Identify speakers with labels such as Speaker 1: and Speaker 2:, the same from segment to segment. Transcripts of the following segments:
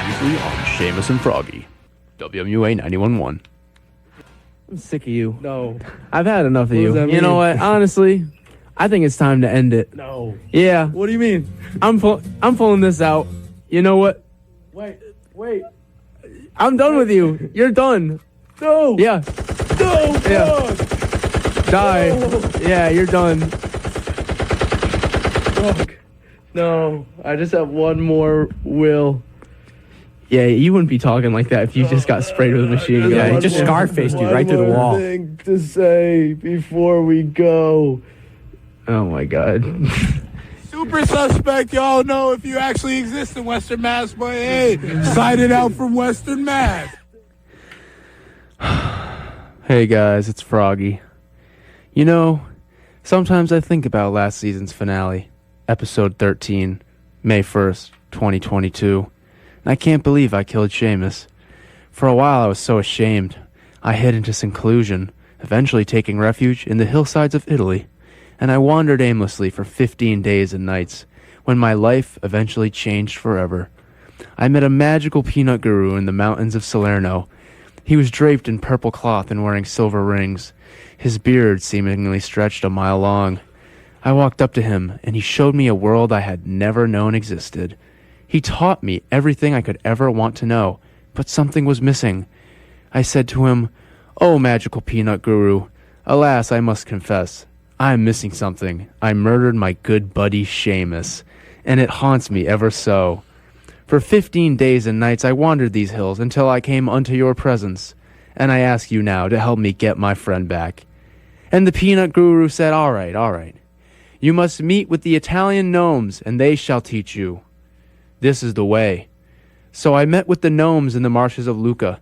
Speaker 1: Weekly on Seamus and Froggy. WMUA 91.1.
Speaker 2: I'm sick of you.
Speaker 3: No.
Speaker 2: I've had enough of
Speaker 3: What
Speaker 2: you.
Speaker 3: does that
Speaker 2: You know
Speaker 3: mean?
Speaker 2: what? Honestly, I think it's time to end it.
Speaker 3: No.
Speaker 2: Yeah,
Speaker 3: What do you mean?
Speaker 2: I'm pulling this out. You know what?
Speaker 3: Wait.
Speaker 2: I'm done with you. You're done.
Speaker 3: No.
Speaker 2: Yeah.
Speaker 3: No.
Speaker 2: Yeah.
Speaker 3: Fuck.
Speaker 2: Die.
Speaker 3: No.
Speaker 2: Yeah, you're done.
Speaker 3: Fuck. No. I just have one more will.
Speaker 2: Yeah, you wouldn't be talking like that if you just got sprayed with a machine gun.
Speaker 4: Yeah, he
Speaker 3: One
Speaker 4: just
Speaker 3: more-
Speaker 4: Scarfaced you right through the
Speaker 3: one more
Speaker 4: wall.
Speaker 3: thing to say before we go.
Speaker 2: Oh my God.
Speaker 5: Super suspect, y'all know if you actually exist in Western Mass, but hey, sighted out from Western Mass.
Speaker 1: Hey guys, it's Froggy. You know, sometimes I think about last season's finale, episode 13, May 1st, 2022, and I can't believe I killed Seamus. For a while I was so ashamed, I hid into seclusion, eventually taking refuge in the hillsides of Italy, and I wandered aimlessly for 15 days and nights, when my life eventually changed forever. I met a magical peanut guru in the mountains of Salerno. He was draped in purple cloth and wearing silver rings. His beard seemingly stretched a mile long. I walked up to him, and he showed me a world I had never known existed. He taught me everything I could ever want to know, but something was missing. I said to him, "Oh, magical peanut guru, alas, I must confess, I am missing something. I murdered my good buddy Seamus, and it haunts me ever so. For 15 days and nights I wandered these hills until I came unto your presence, and I ask you now to help me get my friend back." And the peanut guru said, all right. You must meet with the Italian gnomes, and they shall teach you. This is the way. So I met with the gnomes in the marshes of Lucca.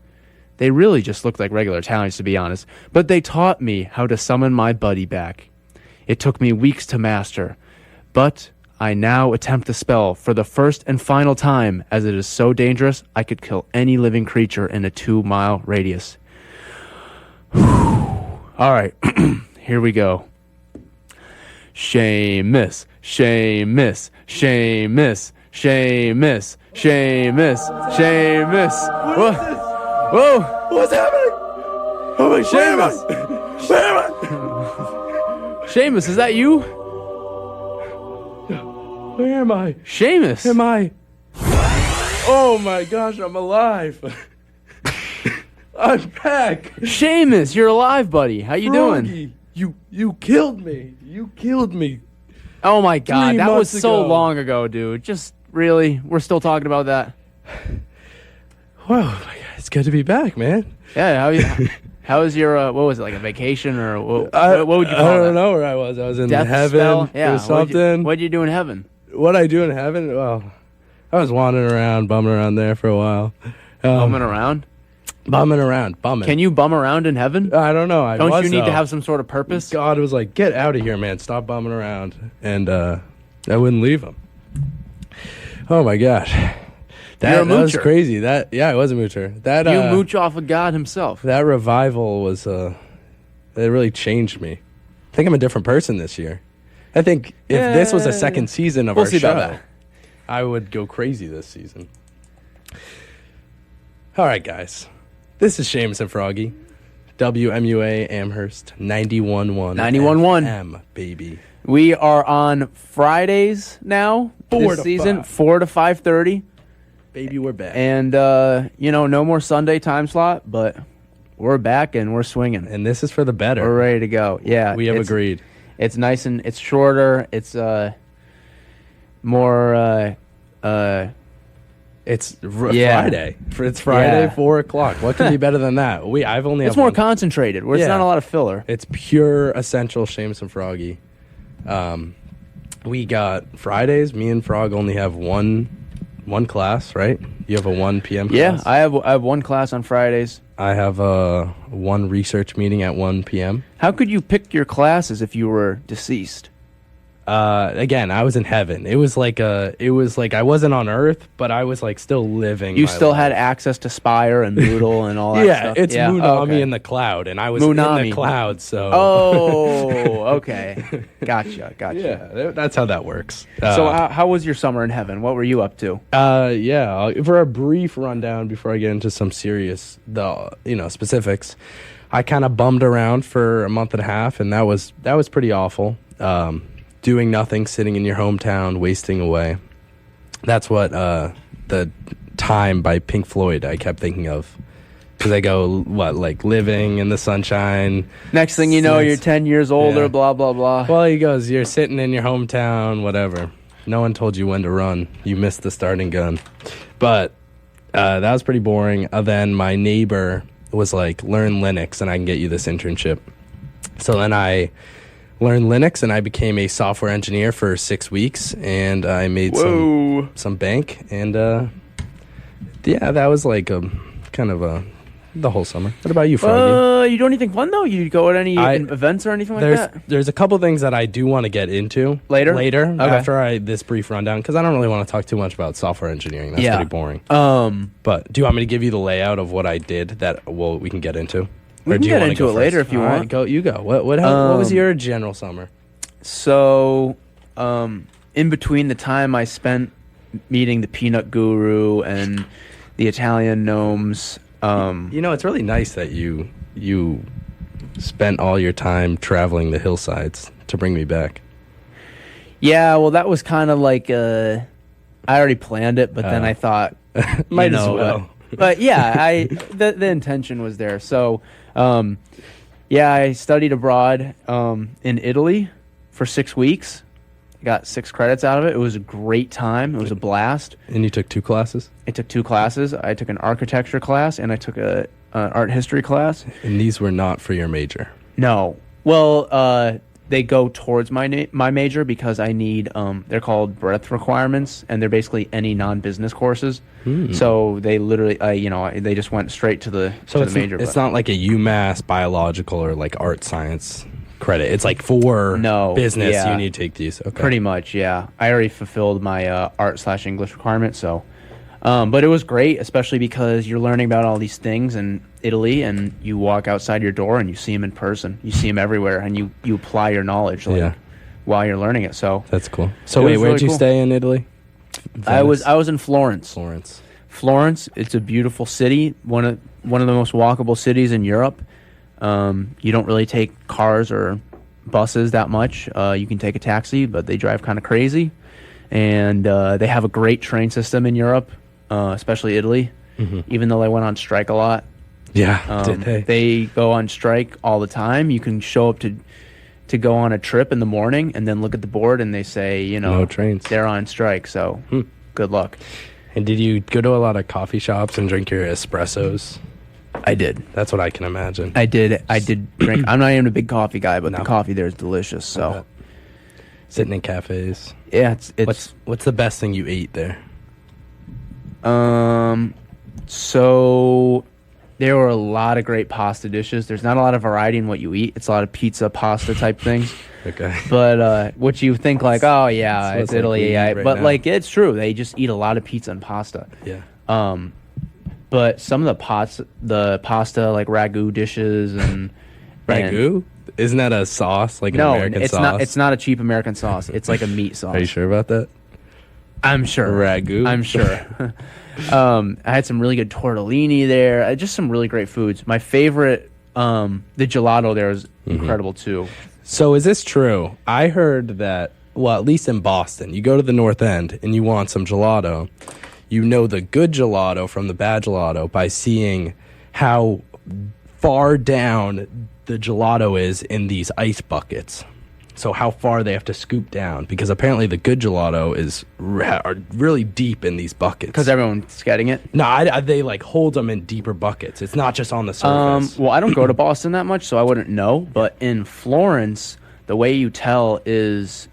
Speaker 1: They really just looked like regular Italians, to be honest, but they taught me how to summon my buddy back. It took me weeks to master, but I now attempt the spell for the first and final time, as it is so dangerous I could kill any living creature in a 2-mile radius. All right, here we go. Seamus, Seamus, Seamus, Seamus, Seamus, Seamus. Whoa!
Speaker 3: What's happening? Oh my
Speaker 1: Seamus!
Speaker 3: Where am I?
Speaker 1: Seamus, is that you?
Speaker 3: Where am I?
Speaker 1: Seamus!
Speaker 3: Am I? Oh my gosh, I'm alive. I'm back.
Speaker 1: Seamus, you're alive, buddy. How you doing?
Speaker 3: Froggy, you killed me. You killed me.
Speaker 1: Oh my God,
Speaker 3: 3
Speaker 1: that was
Speaker 3: months
Speaker 1: so
Speaker 3: ago.
Speaker 1: long ago, dude. Just really, we're still talking about that.
Speaker 3: Well, my God, it's good to be back, man.
Speaker 1: Yeah, how was your what was it, like a vacation or what would you call
Speaker 3: I
Speaker 1: that?
Speaker 3: don't know where I was. I was in
Speaker 1: Death
Speaker 3: heaven
Speaker 1: spell? Yeah,
Speaker 3: or something.
Speaker 1: What'd you do in heaven?
Speaker 3: What I do in heaven? Well, I was wandering around, bumming around there for a while.
Speaker 1: Bumming around?
Speaker 3: Bumming around.
Speaker 1: Can you bum around in heaven?
Speaker 3: I don't know.
Speaker 1: Don't you need to have some sort of purpose?
Speaker 3: God was like, get out of here, man. Stop bumming around. And I wouldn't leave him. Oh, my gosh.
Speaker 1: You're a
Speaker 3: That was
Speaker 1: moocher.
Speaker 3: crazy. I was a moocher. That
Speaker 1: You mooch off of God himself.
Speaker 3: That revival was it really changed me. I think I'm a different person this year. I think if this was a second season of
Speaker 1: We'll
Speaker 3: our
Speaker 1: see
Speaker 3: show,
Speaker 1: about that.
Speaker 3: I would go crazy this season. All right, guys. This is Seamus and Froggy. WMUA Amherst 91.1
Speaker 1: 91.1.
Speaker 3: FM, baby.
Speaker 1: We are on Fridays now
Speaker 3: 4
Speaker 1: this
Speaker 3: to
Speaker 1: season,
Speaker 3: 5.
Speaker 1: 4 to 5:30.
Speaker 3: Baby, we're back.
Speaker 1: And, no more Sunday time slot, but we're back and we're swinging.
Speaker 3: And this is for the better.
Speaker 1: We're ready to go. Yeah.
Speaker 3: We have
Speaker 1: it's-
Speaker 3: agreed.
Speaker 1: It's nice and it's shorter. It's more
Speaker 3: It's
Speaker 1: Yeah.
Speaker 3: Friday. It's Friday,
Speaker 1: Yeah.
Speaker 3: 4 o'clock. What could be better than that? I've only
Speaker 1: it's
Speaker 3: have
Speaker 1: more
Speaker 3: one.
Speaker 1: concentrated. Where it's
Speaker 3: Yeah.
Speaker 1: not a lot of filler.
Speaker 3: It's pure essential Seamus and Froggy. We got Fridays. Me and Frog only have one class, right? You have a 1 p.m. class.
Speaker 1: Yeah, I have one class on Fridays.
Speaker 3: I have a one research meeting at 1 p.m.
Speaker 1: How could you pick your classes if you were deceased?
Speaker 3: Again, I was in heaven. It was like I wasn't on Earth, but I was like still living.
Speaker 2: You
Speaker 3: my
Speaker 2: still
Speaker 3: life.
Speaker 2: had access to Spire and Moodle and all that
Speaker 3: Yeah,
Speaker 2: stuff.
Speaker 3: it's Moonami
Speaker 2: okay.
Speaker 3: in the cloud, and I was in
Speaker 2: Moonami.
Speaker 3: the cloud. So
Speaker 2: Oh, okay. Gotcha.
Speaker 3: yeah, that's how that works.
Speaker 2: So how was your summer in heaven? What were you up to?
Speaker 3: For a brief rundown before I get into some serious, specifics, I kind of bummed around for a month and a half, and that was pretty awful. Doing nothing, sitting in your hometown, wasting away. That's what the Time by Pink Floyd I kept thinking of. Because they go, living in the sunshine.
Speaker 2: Next thing you know, you're 10 years older,
Speaker 3: Yeah.
Speaker 2: blah, blah, blah.
Speaker 3: Well, he goes, you're sitting in your hometown, whatever. No one told you when to run. You missed the starting gun. But that was pretty boring. Then my neighbor was like, learn Linux and I can get you this internship. So then I learned Linux and I became a software engineer for 6 weeks, and I made some bank, and that was like the whole summer. What about you, Froggy?
Speaker 2: You do anything fun though? You go at any events or anything like that?
Speaker 3: There's a couple things that I do want to get into
Speaker 2: Later?
Speaker 3: Okay.
Speaker 2: After
Speaker 3: this brief rundown, because I don't really want to talk too much about software engineering. That's pretty boring. But do you want me to give you the layout of what I did we can get into?
Speaker 2: We can get into it later if you want.
Speaker 3: Right, go. What was your general summer?
Speaker 2: So, in between the time I spent meeting the peanut guru and the Italian gnomes,
Speaker 3: it's really nice that you spent all your time traveling the hillsides to bring me back.
Speaker 2: Yeah, well, that was kind of like I already planned it, but then I thought,
Speaker 3: might as well.
Speaker 2: But yeah, the intention was there. So, I studied abroad in Italy for 6 weeks. Got 6 credits out of it. It was a great time. It was a blast.
Speaker 3: And you took 2 classes?
Speaker 2: I took 2 classes. I took an architecture class and I took an art history class.
Speaker 3: And these were not for your major?
Speaker 2: No. Well, they go towards my major because I need they're called breadth requirements, and they're basically any non-business courses. So they literally they just went straight to the major.
Speaker 3: It's not like a UMass biological or like art science credit. It's like for business you need to take these. Okay.
Speaker 2: Pretty much, yeah. I already fulfilled my art/English requirement, so but it was great, especially because you're learning about all these things in Italy, and you walk outside your door and you see them in person. You see them everywhere, and you apply your knowledge while you're learning it. So
Speaker 3: that's cool. So wait, where'd you stay in Italy?
Speaker 2: I was in Florence.
Speaker 3: Florence.
Speaker 2: It's a beautiful city. One of the most walkable cities in Europe. You don't really take cars or buses that much. You can take a taxi, but they drive kind of crazy. And they have a great train system in Europe, especially Italy, even though they went on strike a lot.
Speaker 3: Yeah, did they?
Speaker 2: They go on strike all the time. You can show up to go on a trip in the morning and then look at the board and they say,
Speaker 3: no trains.
Speaker 2: They're on strike, so good luck.
Speaker 3: And did you go to a lot of coffee shops and drink your espressos?
Speaker 2: I did.
Speaker 3: That's what I can imagine.
Speaker 2: I did drink. I'm not even a big coffee guy, but the coffee there is delicious. So,
Speaker 3: sitting in cafes.
Speaker 2: Yeah, it's
Speaker 3: what's the best thing you ate there?
Speaker 2: So there were a lot of great pasta dishes. There's not a lot of variety in what you eat. It's a lot of pizza, pasta type things.
Speaker 3: Okay.
Speaker 2: But what you think like, oh yeah, it's Italy, but
Speaker 3: now.
Speaker 2: like it's true. They just eat a lot of pizza and pasta.
Speaker 3: Yeah.
Speaker 2: But some of the pasta like ragu dishes and
Speaker 3: ragu, isn't that a sauce like an American sauce?
Speaker 2: No, it's not a cheap American sauce. It's like a meat sauce.
Speaker 3: Are you sure about that?
Speaker 2: I'm sure.
Speaker 3: Ragu.
Speaker 2: I'm sure. I had some really good tortellini there. Just some really great foods. My favorite, the gelato there is incredible too.
Speaker 3: So is this true? I heard that, well, at least in Boston, you go to the North End and you want some gelato. You know the good gelato from the bad gelato by seeing how far down the gelato is in these ice buckets. So how far they have to scoop down, because apparently the good gelato are really deep in these buckets.
Speaker 2: Because everyone's getting it?
Speaker 3: No, they like hold them in deeper buckets. It's not just on the surface.
Speaker 2: Well, I don't go to Boston that much, so I wouldn't know. But in Florence, the way you tell is,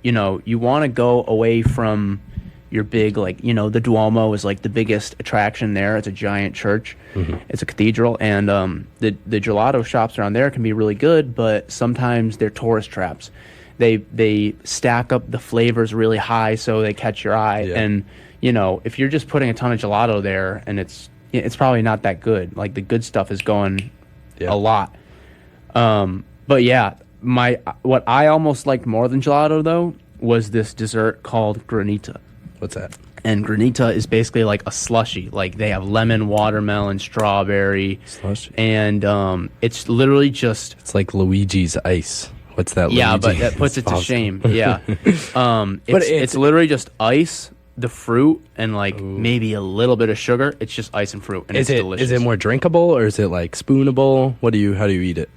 Speaker 2: you want to go away from your big, the Duomo is like the biggest attraction there. It's a giant church. It's a cathedral. And the gelato shops around there can be really good, but sometimes they're tourist traps. they stack up the flavors really high so they catch your eye.
Speaker 3: Yeah.
Speaker 2: And if you're just putting a ton of gelato there, and it's probably not that good. Like the good stuff is going a lot. But yeah, what I almost liked more than gelato though was this dessert called granita.
Speaker 3: What's that?
Speaker 2: And granita is basically like a slushy. Like they have lemon, watermelon, strawberry,
Speaker 3: Slushy.
Speaker 2: and it's literally just
Speaker 3: It's like Luigi's ice. What's that?
Speaker 2: yeah,
Speaker 3: Luigi?
Speaker 2: but that puts it to
Speaker 3: Awesome.
Speaker 2: shame. Yeah,
Speaker 3: But
Speaker 2: it's literally just ice, the fruit, and like maybe a little bit of sugar. It's just ice and fruit, and
Speaker 3: Is
Speaker 2: it's
Speaker 3: it
Speaker 2: delicious.
Speaker 3: is it more drinkable or is it like spoonable? How do you eat it?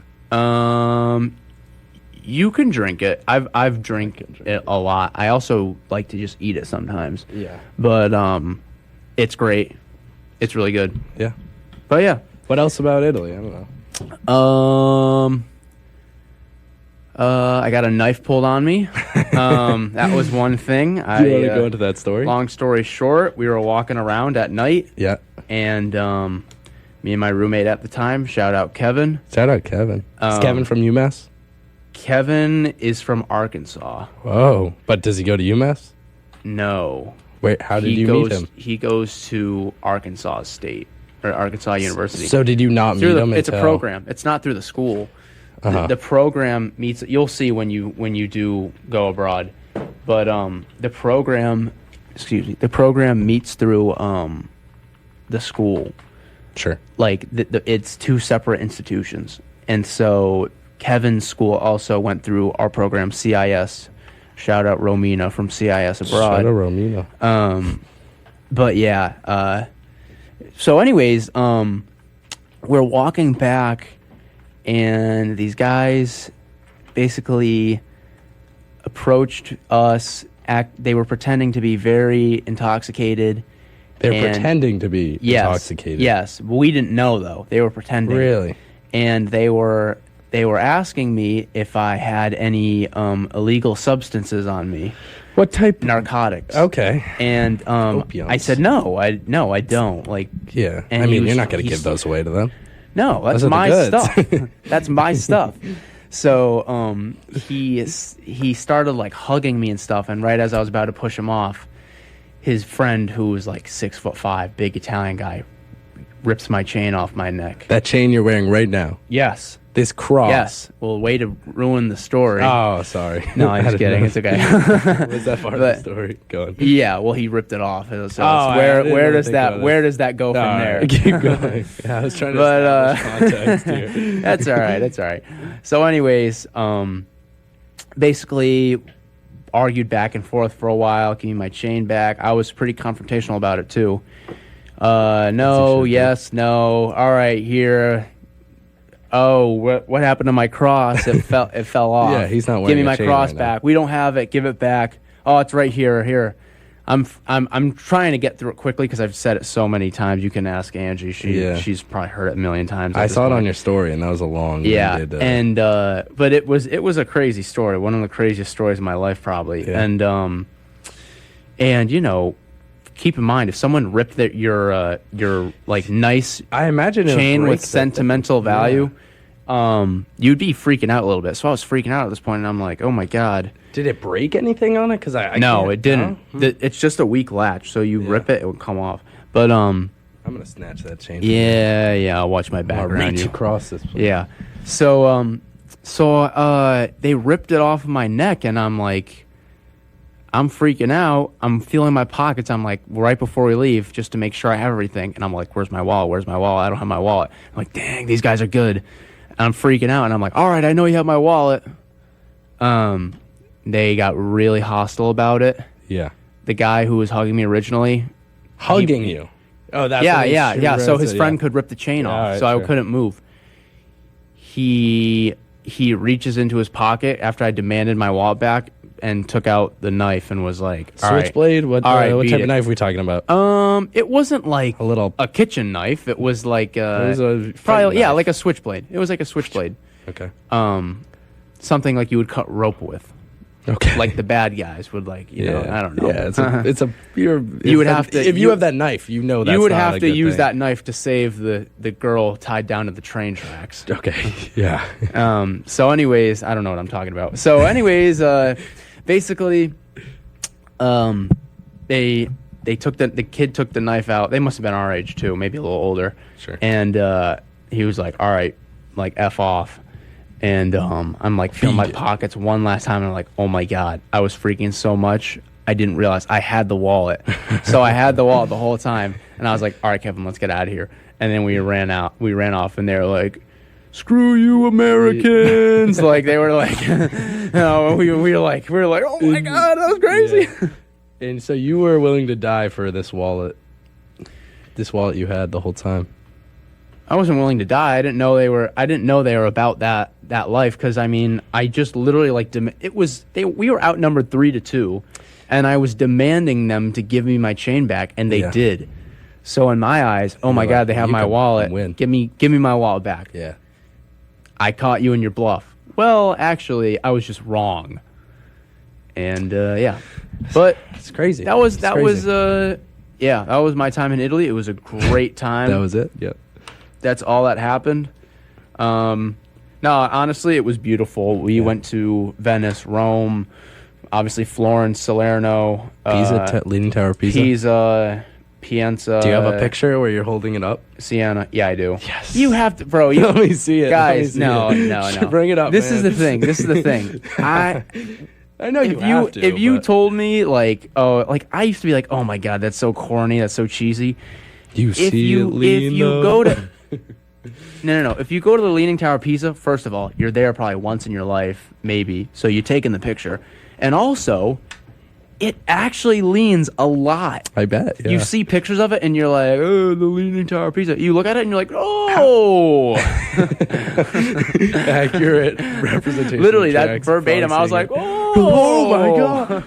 Speaker 2: You can drink it. I've drank it a lot. I also like to just eat it sometimes.
Speaker 3: Yeah.
Speaker 2: But it's great. It's really good.
Speaker 3: Yeah.
Speaker 2: But yeah.
Speaker 3: What else about Italy? I don't know.
Speaker 2: I got a knife pulled on me. That was one thing.
Speaker 3: Do you want to go into that story?
Speaker 2: Long story short, we were walking around at night,
Speaker 3: Yeah.
Speaker 2: and me and my roommate at the time, shout out Kevin.
Speaker 3: Shout out Kevin. Is Kevin from UMass?
Speaker 2: Kevin is from Arkansas.
Speaker 3: Whoa. But does he go to UMass?
Speaker 2: No.
Speaker 3: Wait, how did you meet him?
Speaker 2: He goes to Arkansas State or Arkansas University.
Speaker 3: So did you not meet him
Speaker 2: It's a
Speaker 3: until-
Speaker 2: program. It's not through the school. The program meets. You'll see when you do go abroad, but the program meets through the school.
Speaker 3: Sure.
Speaker 2: Like it's two separate institutions, and so Kevin's school also went through our program, CIS. Shout out Romina from CIS abroad.
Speaker 3: Shout out Romina.
Speaker 2: But yeah. So anyways, we're walking back, and these guys basically approached us. They were pretending to be very intoxicated.
Speaker 3: They're
Speaker 2: and
Speaker 3: pretending to be intoxicated.
Speaker 2: Yes, we didn't know though. They were pretending.
Speaker 3: Really?
Speaker 2: And they were asking me if I had any illegal substances on me,
Speaker 3: What type?
Speaker 2: narcotics.
Speaker 3: Okay.
Speaker 2: And
Speaker 3: Opiums.
Speaker 2: I said no, I don't. Like
Speaker 3: Yeah.
Speaker 2: And
Speaker 3: I
Speaker 2: he
Speaker 3: mean,
Speaker 2: was-
Speaker 3: you're not going to
Speaker 2: he's-
Speaker 3: give those away to them.
Speaker 2: no, that's
Speaker 3: Those are the
Speaker 2: my
Speaker 3: goods.
Speaker 2: stuff. That's my stuff. So he started like hugging me and stuff, and right as I was about to push him off, his friend, who was like 6'5", big Italian guy, rips my chain off my neck.
Speaker 3: That chain you're wearing right now.
Speaker 2: Yes.
Speaker 3: This cross.
Speaker 2: Yes. Well, way to ruin the story.
Speaker 3: Oh, sorry.
Speaker 2: No, I'm just kidding. It's okay.
Speaker 3: Was that part of the
Speaker 2: But-
Speaker 3: story? Go on.
Speaker 2: Yeah, well, he ripped it off. So it's
Speaker 3: I
Speaker 2: where
Speaker 3: didn't
Speaker 2: does
Speaker 3: think
Speaker 2: that
Speaker 3: about it.
Speaker 2: where does that go from
Speaker 3: All
Speaker 2: there?
Speaker 3: right, keep going. Yeah, I was trying to
Speaker 2: But,
Speaker 3: establish context here.
Speaker 2: That's all right. That's all right. So, anyways, basically argued back and forth for a while. Give me my chain back. I was pretty confrontational about it too. No, yes, no. All right, here. Oh, what happened to my cross? It fell off.
Speaker 3: Yeah, he's not
Speaker 2: Give
Speaker 3: wearing
Speaker 2: me
Speaker 3: a
Speaker 2: my
Speaker 3: chain
Speaker 2: cross
Speaker 3: right now.
Speaker 2: back. We don't have it. Give it back. Oh, it's right here. Here. I'm trying to get through it quickly because I've said it so many times. You can ask Angie. She's probably heard it a million times.
Speaker 3: I saw it on your story, and that was a long.
Speaker 2: Yeah,
Speaker 3: winded,
Speaker 2: and but it was a crazy story. One of the craziest stories of my life, probably.
Speaker 3: Yeah.
Speaker 2: And keep in mind, if someone ripped your like nice
Speaker 3: I imagine it would
Speaker 2: chain
Speaker 3: break
Speaker 2: with
Speaker 3: the-
Speaker 2: sentimental value, you'd be freaking out a little bit. So I was freaking out at this point, and I'm like, oh my god.
Speaker 3: Did it break anything on it? Because I
Speaker 2: No,
Speaker 3: can't-
Speaker 2: it didn't. It's just a weak latch, so you rip it, it would come off. But
Speaker 3: I'm gonna snatch that chain.
Speaker 2: yeah, I'll watch my
Speaker 3: I'll
Speaker 2: background.
Speaker 3: reach across this. Place.
Speaker 2: Yeah. So they ripped it off of my neck, and I'm like, I'm freaking out. I'm feeling my pockets. I'm like, right before we leave, just to make sure I have everything. And I'm like, where's my wallet? Where's my wallet? I don't have my wallet. I'm like, dang, these guys are good. And I'm freaking out, and I'm like, all right, I know you have my wallet. They got really hostile about it.
Speaker 3: Yeah.
Speaker 2: The guy who was hugging me originally,
Speaker 3: Hugging you. Oh, that's
Speaker 2: yeah. So his friend could rip the chain
Speaker 3: Yeah,
Speaker 2: off,
Speaker 3: alright,
Speaker 2: so I
Speaker 3: sure.
Speaker 2: couldn't move. He reaches into his pocket after I demanded my wallet back and took out the knife and was like, all right.
Speaker 3: Switchblade. What?
Speaker 2: All right,
Speaker 3: what
Speaker 2: beat
Speaker 3: type
Speaker 2: it.
Speaker 3: of knife are we talking about?
Speaker 2: It wasn't like
Speaker 3: A little.
Speaker 2: a kitchen knife. It was like
Speaker 3: It was a
Speaker 2: probably
Speaker 3: knife.
Speaker 2: like a switchblade. It was like a switchblade.
Speaker 3: Okay.
Speaker 2: Something like you would cut rope with.
Speaker 3: Okay.
Speaker 2: Like the bad guys would like, you know, I don't know.
Speaker 3: Yeah,
Speaker 2: You would have to-
Speaker 3: if you have that knife, you know that's
Speaker 2: you would
Speaker 3: not
Speaker 2: have
Speaker 3: a
Speaker 2: to
Speaker 3: good
Speaker 2: use
Speaker 3: thing.
Speaker 2: that knife to save the girl tied down to the train tracks.
Speaker 3: Okay. Yeah.
Speaker 2: So anyways, I don't know what I'm talking about. So anyways, basically, they took the kid took the knife out. They must have been our age too, maybe a little older.
Speaker 3: Sure.
Speaker 2: And he was like, "All right, like F off." And I'm like feeling my pockets one last time, and I'm like, "Oh my god!" I was freaking so much, I didn't realize I had the wallet. So I had the wallet the whole time, and I was like, "All right, Kevin, let's get out of here." And then we ran off, and they were like, "Screw you, Americans!" Like they were like, no, we were like, "Oh my god, that was crazy."
Speaker 3: Yeah. And so you were willing to die for this wallet you had the whole time.
Speaker 2: I wasn't willing to die. I didn't know they were about that life, because I mean, I just literally like we were outnumbered 3-2, and I was demanding them to give me my chain back, and they did. So in my eyes, oh my god, they have my wallet.
Speaker 3: Win.
Speaker 2: Give me my wallet back.
Speaker 3: Yeah.
Speaker 2: I caught you in your bluff. Well, actually, I was just wrong. And yeah, but
Speaker 3: It's crazy.
Speaker 2: that was
Speaker 3: It's crazy.
Speaker 2: that was my time in Italy. It was a great time.
Speaker 3: That was it. Yeah.
Speaker 2: That's all that happened. No, honestly, it was beautiful. We went to Venice, Rome, obviously Florence, Salerno,
Speaker 3: Pisa, Leaning Tower of Pisa.
Speaker 2: Pisa, Pienza.
Speaker 3: Do you have a picture where you're holding it up?
Speaker 2: Siena. Yeah, I do.
Speaker 3: Yes.
Speaker 2: You have to, bro.
Speaker 3: Let me see it.
Speaker 2: Guys,
Speaker 3: Let me see
Speaker 2: no.
Speaker 3: it. Bring it up.
Speaker 2: This
Speaker 3: man.
Speaker 2: is the thing.
Speaker 3: I know you have to.
Speaker 2: If you
Speaker 3: but
Speaker 2: told me like, oh, like I used to be like, oh my god, that's so corny, that's so cheesy. If you go to no, if you go to the Leaning Tower of Pisa, first of all, you're there probably once in your life, maybe. So you're taking the picture, and also, it actually leans a lot.
Speaker 3: I bet. Yeah.
Speaker 2: You see pictures of it, and you're like, oh, the Leaning Tower of Pisa. You look at it, and you're like, oh.
Speaker 3: Accurate representation.
Speaker 2: Literally, that
Speaker 3: checks,
Speaker 2: verbatim. I was like,
Speaker 3: seeing it.
Speaker 2: oh
Speaker 3: my god.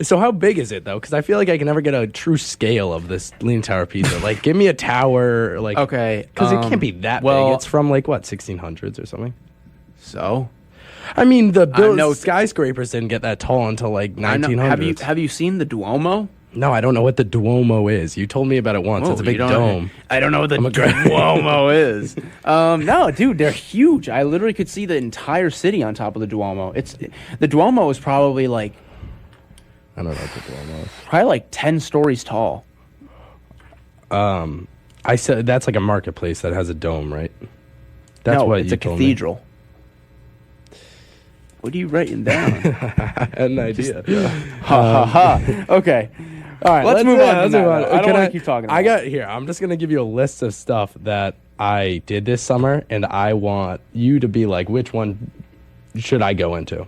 Speaker 3: So how big is it though? Because I feel like I can never get a true scale of this Leaning Tower of Pisa. Like, give me a tower. Like,
Speaker 2: Okay,
Speaker 3: because it can't be that
Speaker 2: well-
Speaker 3: big. It's from like what, 1600s or something.
Speaker 2: So
Speaker 3: I mean, the
Speaker 2: know-
Speaker 3: skyscrapers didn't get that tall until like 1900s.
Speaker 2: I know. Have you seen the Duomo?
Speaker 3: No, I don't know what the Duomo is. You told me about it once. It's a
Speaker 2: Oh,
Speaker 3: big
Speaker 2: you don't-
Speaker 3: dome.
Speaker 2: I don't know what the Duomo is. No, dude, they're huge. I literally could see the entire city on top of the Duomo. The Duomo is probably like
Speaker 3: I don't know what the Duomo is.
Speaker 2: probably like 10 stories tall.
Speaker 3: I said that's like a marketplace that has a dome, right? That's
Speaker 2: no,
Speaker 3: what
Speaker 2: it's
Speaker 3: you
Speaker 2: a
Speaker 3: told me.
Speaker 2: cathedral. What are you writing down?
Speaker 3: I had an idea.
Speaker 2: Ha ha ha. Okay. All right, let's move on. I don't want to keep talking about it.
Speaker 3: I'm just going to give you a list of stuff that I did this summer, and I want you to be like, which one should I go into?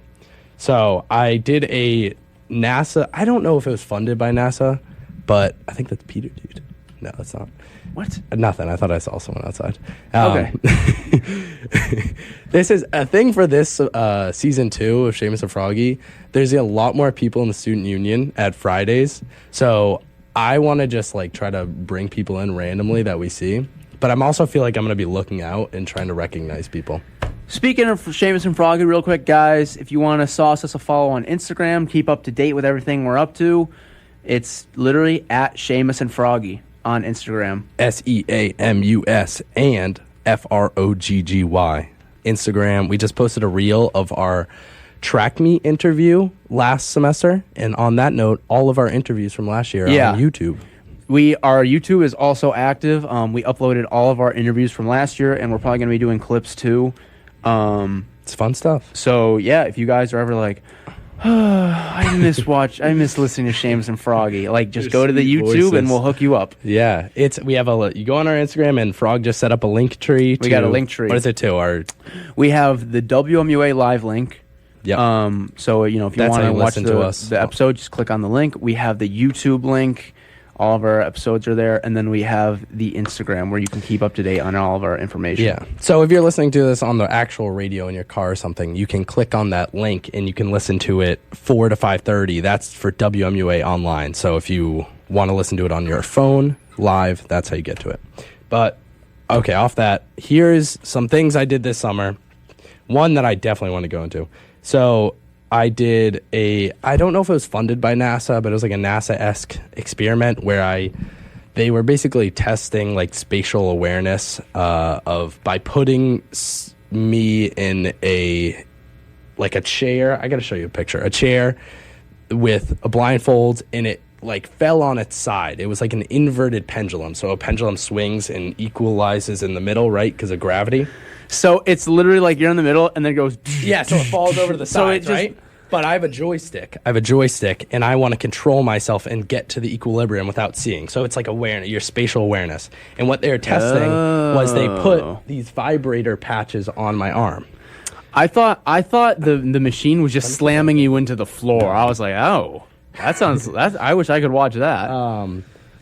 Speaker 3: So I did a NASA. I don't know if it was funded by NASA, but I think that's Peter, dude. No, that's not.
Speaker 2: What?
Speaker 3: Nothing. I thought I saw someone outside.
Speaker 2: Okay.
Speaker 3: This is a thing for this season 2 of Seamus and Froggy. There's a lot more people in the student union at Fridays. So I want to just like try to bring people in randomly that we see. But I'm also feel like I'm going to be looking out and trying to recognize people.
Speaker 2: Speaking of Seamus and Froggy, real quick, guys, if you want to sauce us a follow on Instagram, keep up to date with everything we're up to, it's literally at Seamus and Froggy on Instagram.
Speaker 3: SEAMUS and FROGGY. Instagram. We just posted a reel of our track meet interview last semester. And on that note, all of our interviews from last year are on YouTube.
Speaker 2: Our YouTube is also active. We uploaded all of our interviews from last year, and we're probably going to be doing clips too.
Speaker 3: It's fun stuff.
Speaker 2: So yeah, if you guys are ever like, I miss listening to Seamus and Froggy, like just go to the
Speaker 3: sweet
Speaker 2: YouTube
Speaker 3: voices.
Speaker 2: and we'll hook you up.
Speaker 3: Yeah, you go on our Instagram and Frog just set up a link tree.
Speaker 2: We got a link tree.
Speaker 3: What is it to?
Speaker 2: We have the WMUA live link.
Speaker 3: Yeah.
Speaker 2: So if you
Speaker 3: That's
Speaker 2: want
Speaker 3: how
Speaker 2: to
Speaker 3: you
Speaker 2: watch
Speaker 3: listen to us.
Speaker 2: the episode, just click on the link. We have the YouTube link. All of our episodes are there, and then we have the Instagram where you can keep up to date on all of our information.
Speaker 3: Yeah. So if you're listening to this on the actual radio in your car or something, you can click on that link and you can listen to it 4 to 5:30. That's for WMUA online. So if you want to listen to it on your phone live, that's how you get to it. But okay, off that, here's some things I did this summer. One that I definitely want to go into. So I did I don't know if it was funded by NASA, but it was like a NASA-esque experiment where they were basically testing like spatial awareness by putting me in a chair. I got to show you a picture. A chair with a blindfold, and it like fell on its side. It was like an inverted pendulum. So a pendulum swings and equalizes in the middle, right? Because of gravity.
Speaker 2: So it's literally like you're in the middle and then it goes.
Speaker 3: Yeah, so it falls over to the sides, right? But I have a joystick. And I want to control myself and get to the equilibrium without seeing. So it's like awareness, your spatial awareness. And what they were testing was they put these vibrator patches on my arm.
Speaker 2: I thought the machine was just slamming you into the floor. I was like, oh, I wish I could watch that.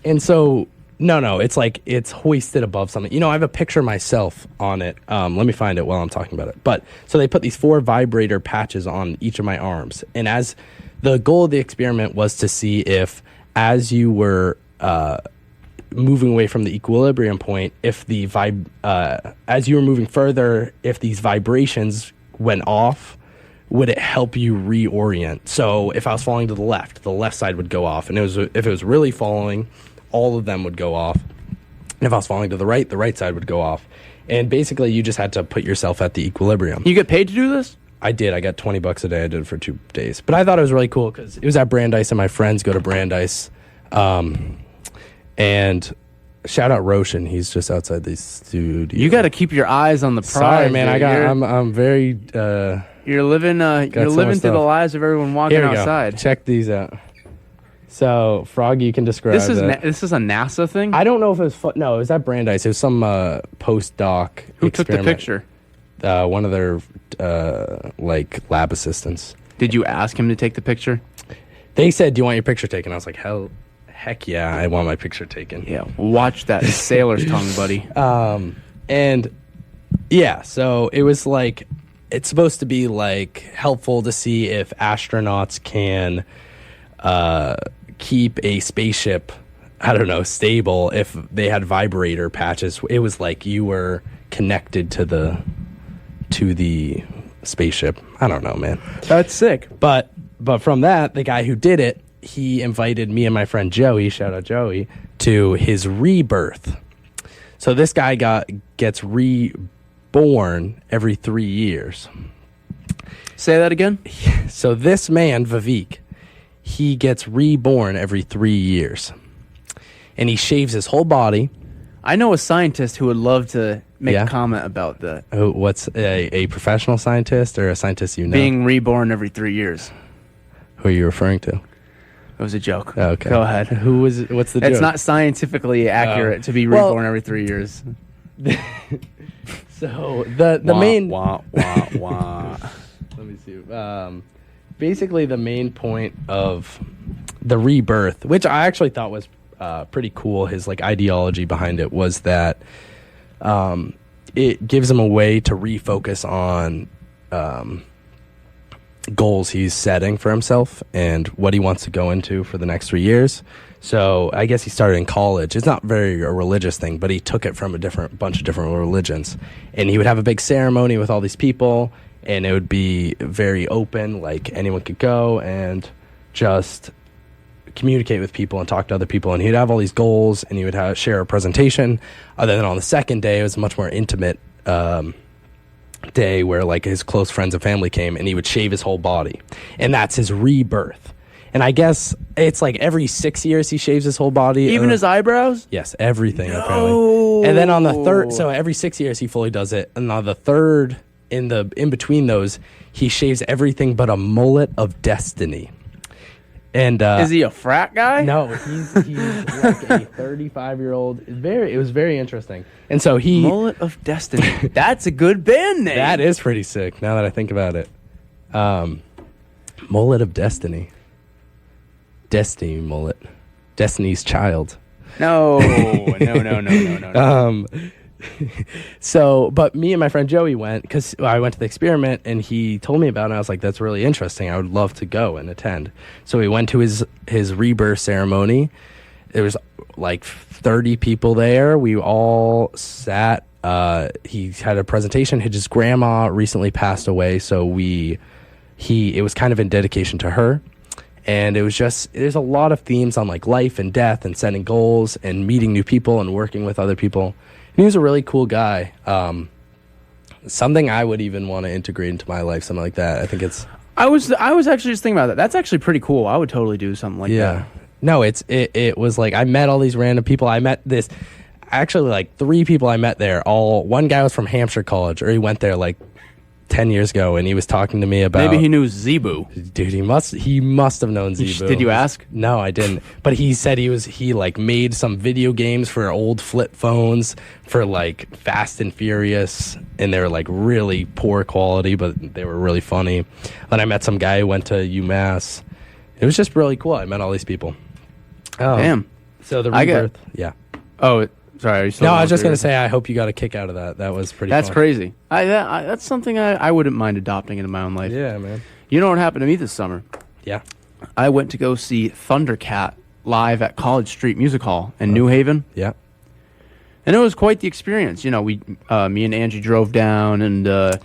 Speaker 3: And so no, it's like it's hoisted above something. You know, I have a picture of myself on it. Let me find it while I'm talking about it. But so they put these 4 vibrator patches on each of my arms, and as the goal of the experiment was to see if, as you were moving away from the equilibrium point, if the as you were moving further, if these vibrations went off, would it help you reorient? So if I was falling to the left side would go off, and if it was really falling, all of them would go off. And if I was falling to the right side would go off. And basically, you just had to put yourself at the equilibrium.
Speaker 2: You get paid to do this?
Speaker 3: I did. I got $20 a day. I did it for 2 days. But I thought it was really cool because it was at Brandeis, and my friends go to Brandeis. And shout out Roshan. He's just outside the studio.
Speaker 2: You got to keep your eyes on the prize.
Speaker 3: Sorry, man. I'm very.
Speaker 2: You're living through the lives of everyone walking outside.
Speaker 3: Check these out. So, Froggy, you can describe
Speaker 2: this is a NASA thing?
Speaker 3: I don't know if it was... No, it was at Brandeis. It was some postdoc
Speaker 2: Who took the picture?
Speaker 3: One of their, lab assistants.
Speaker 2: Did you ask him to take the picture?
Speaker 3: They said, do you want your picture taken? I was like, heck yeah, I want my picture taken.
Speaker 2: Yeah, watch that sailor's tongue, buddy.
Speaker 3: And, yeah, so it was like... It's supposed to be, like, helpful to see if astronauts can... keep a spaceship, I don't know, stable if they had vibrator patches. It was like you were connected to the spaceship. I don't know, man.
Speaker 2: That's sick.
Speaker 3: But from that, the guy who did it, he invited me and my friend Joey, shout out Joey, to his rebirth. So this guy gets reborn every 3 years.
Speaker 2: Say that again?
Speaker 3: So this man, Vivek, he gets reborn every 3 years. And he shaves his whole body.
Speaker 2: I know a scientist who would love to make a comment about that.
Speaker 3: What's a professional scientist or a scientist you know?
Speaker 2: Being reborn every 3 years.
Speaker 3: Who are you referring to?
Speaker 2: It was a joke.
Speaker 3: Okay.
Speaker 2: Go ahead.
Speaker 3: What's the joke?
Speaker 2: It's not scientifically accurate to be reborn every 3 years.
Speaker 3: So the main...
Speaker 2: Wah, wah, wah.
Speaker 3: Let me see. Basically, the main point of the rebirth, which I actually thought was pretty cool, his like ideology behind it was that it gives him a way to refocus on goals he's setting for himself and what he wants to go into for the next 3 years. So I guess he started in college. It's not very a religious thing, but he took it from a bunch of different religions. And he would have a big ceremony with all these people, and it would be very open, like anyone could go and just communicate with people and talk to other people. And he'd have all these goals, and he would share a presentation. Other than on the second day, it was a much more intimate day where like his close friends and family came, and he would shave his whole body. And that's his rebirth. And I guess it's like every 6 years he shaves his whole body.
Speaker 2: Even his eyebrows?
Speaker 3: Yes, everything apparently. And then on the third, so every 6 years he fully does it. And on the third, in between those, he shaves everything but a mullet of destiny. And
Speaker 2: is he a frat guy?
Speaker 3: No, he's like a 35-year-old. It was very interesting. And so
Speaker 2: Mullet of Destiny. That's a good band name.
Speaker 3: That is pretty sick. Now that I think about it, Mullet of Destiny. Destiny mullet. Destiny's Child.
Speaker 2: No.
Speaker 3: So, but me and my friend Joey went because I went to the experiment and he told me about it. And I was like, that's really interesting. I would love to go and attend. So we went to his rebirth ceremony. There was like 30 people there. We all sat. He had a presentation. His grandma recently passed away. So we it was kind of in dedication to her. And it was just, there's a lot of themes on like life and death and setting goals and meeting new people and working with other people. And he was a really cool guy. Something I would even want to integrate into my life, something like that. I think it's...
Speaker 2: I was actually just thinking about that. That's actually pretty cool. I would totally do something like that.
Speaker 3: No, it was like, I met all these random people. I met actually like 3 people I met there. One guy was from Hampshire College, or he went there like 10 years ago, and he was talking to me about...
Speaker 2: Maybe he knew Zebu.
Speaker 3: Dude, he must have known Zebu.
Speaker 2: Did you ask?
Speaker 3: No, I didn't. But he said he like made some video games for old flip phones for like Fast and Furious, and they were like really poor quality, but they were really funny. Then I met some guy who went to UMass. It was just really cool. I met all these people. Oh,
Speaker 2: damn.
Speaker 3: So the rebirth, yeah.
Speaker 2: Oh, sorry. Are you still
Speaker 3: No, I was just gonna say I hope you got a kick out of that. That was pretty.
Speaker 2: That's
Speaker 3: fun.
Speaker 2: crazy. That's something I wouldn't mind adopting into my own life.
Speaker 3: Yeah, man.
Speaker 2: You know what happened to me this summer?
Speaker 3: Yeah.
Speaker 2: I went to go see Thundercat live at College Street Music Hall in New Haven.
Speaker 3: Yeah.
Speaker 2: And it was quite the experience. You know, me and Angie drove down, and it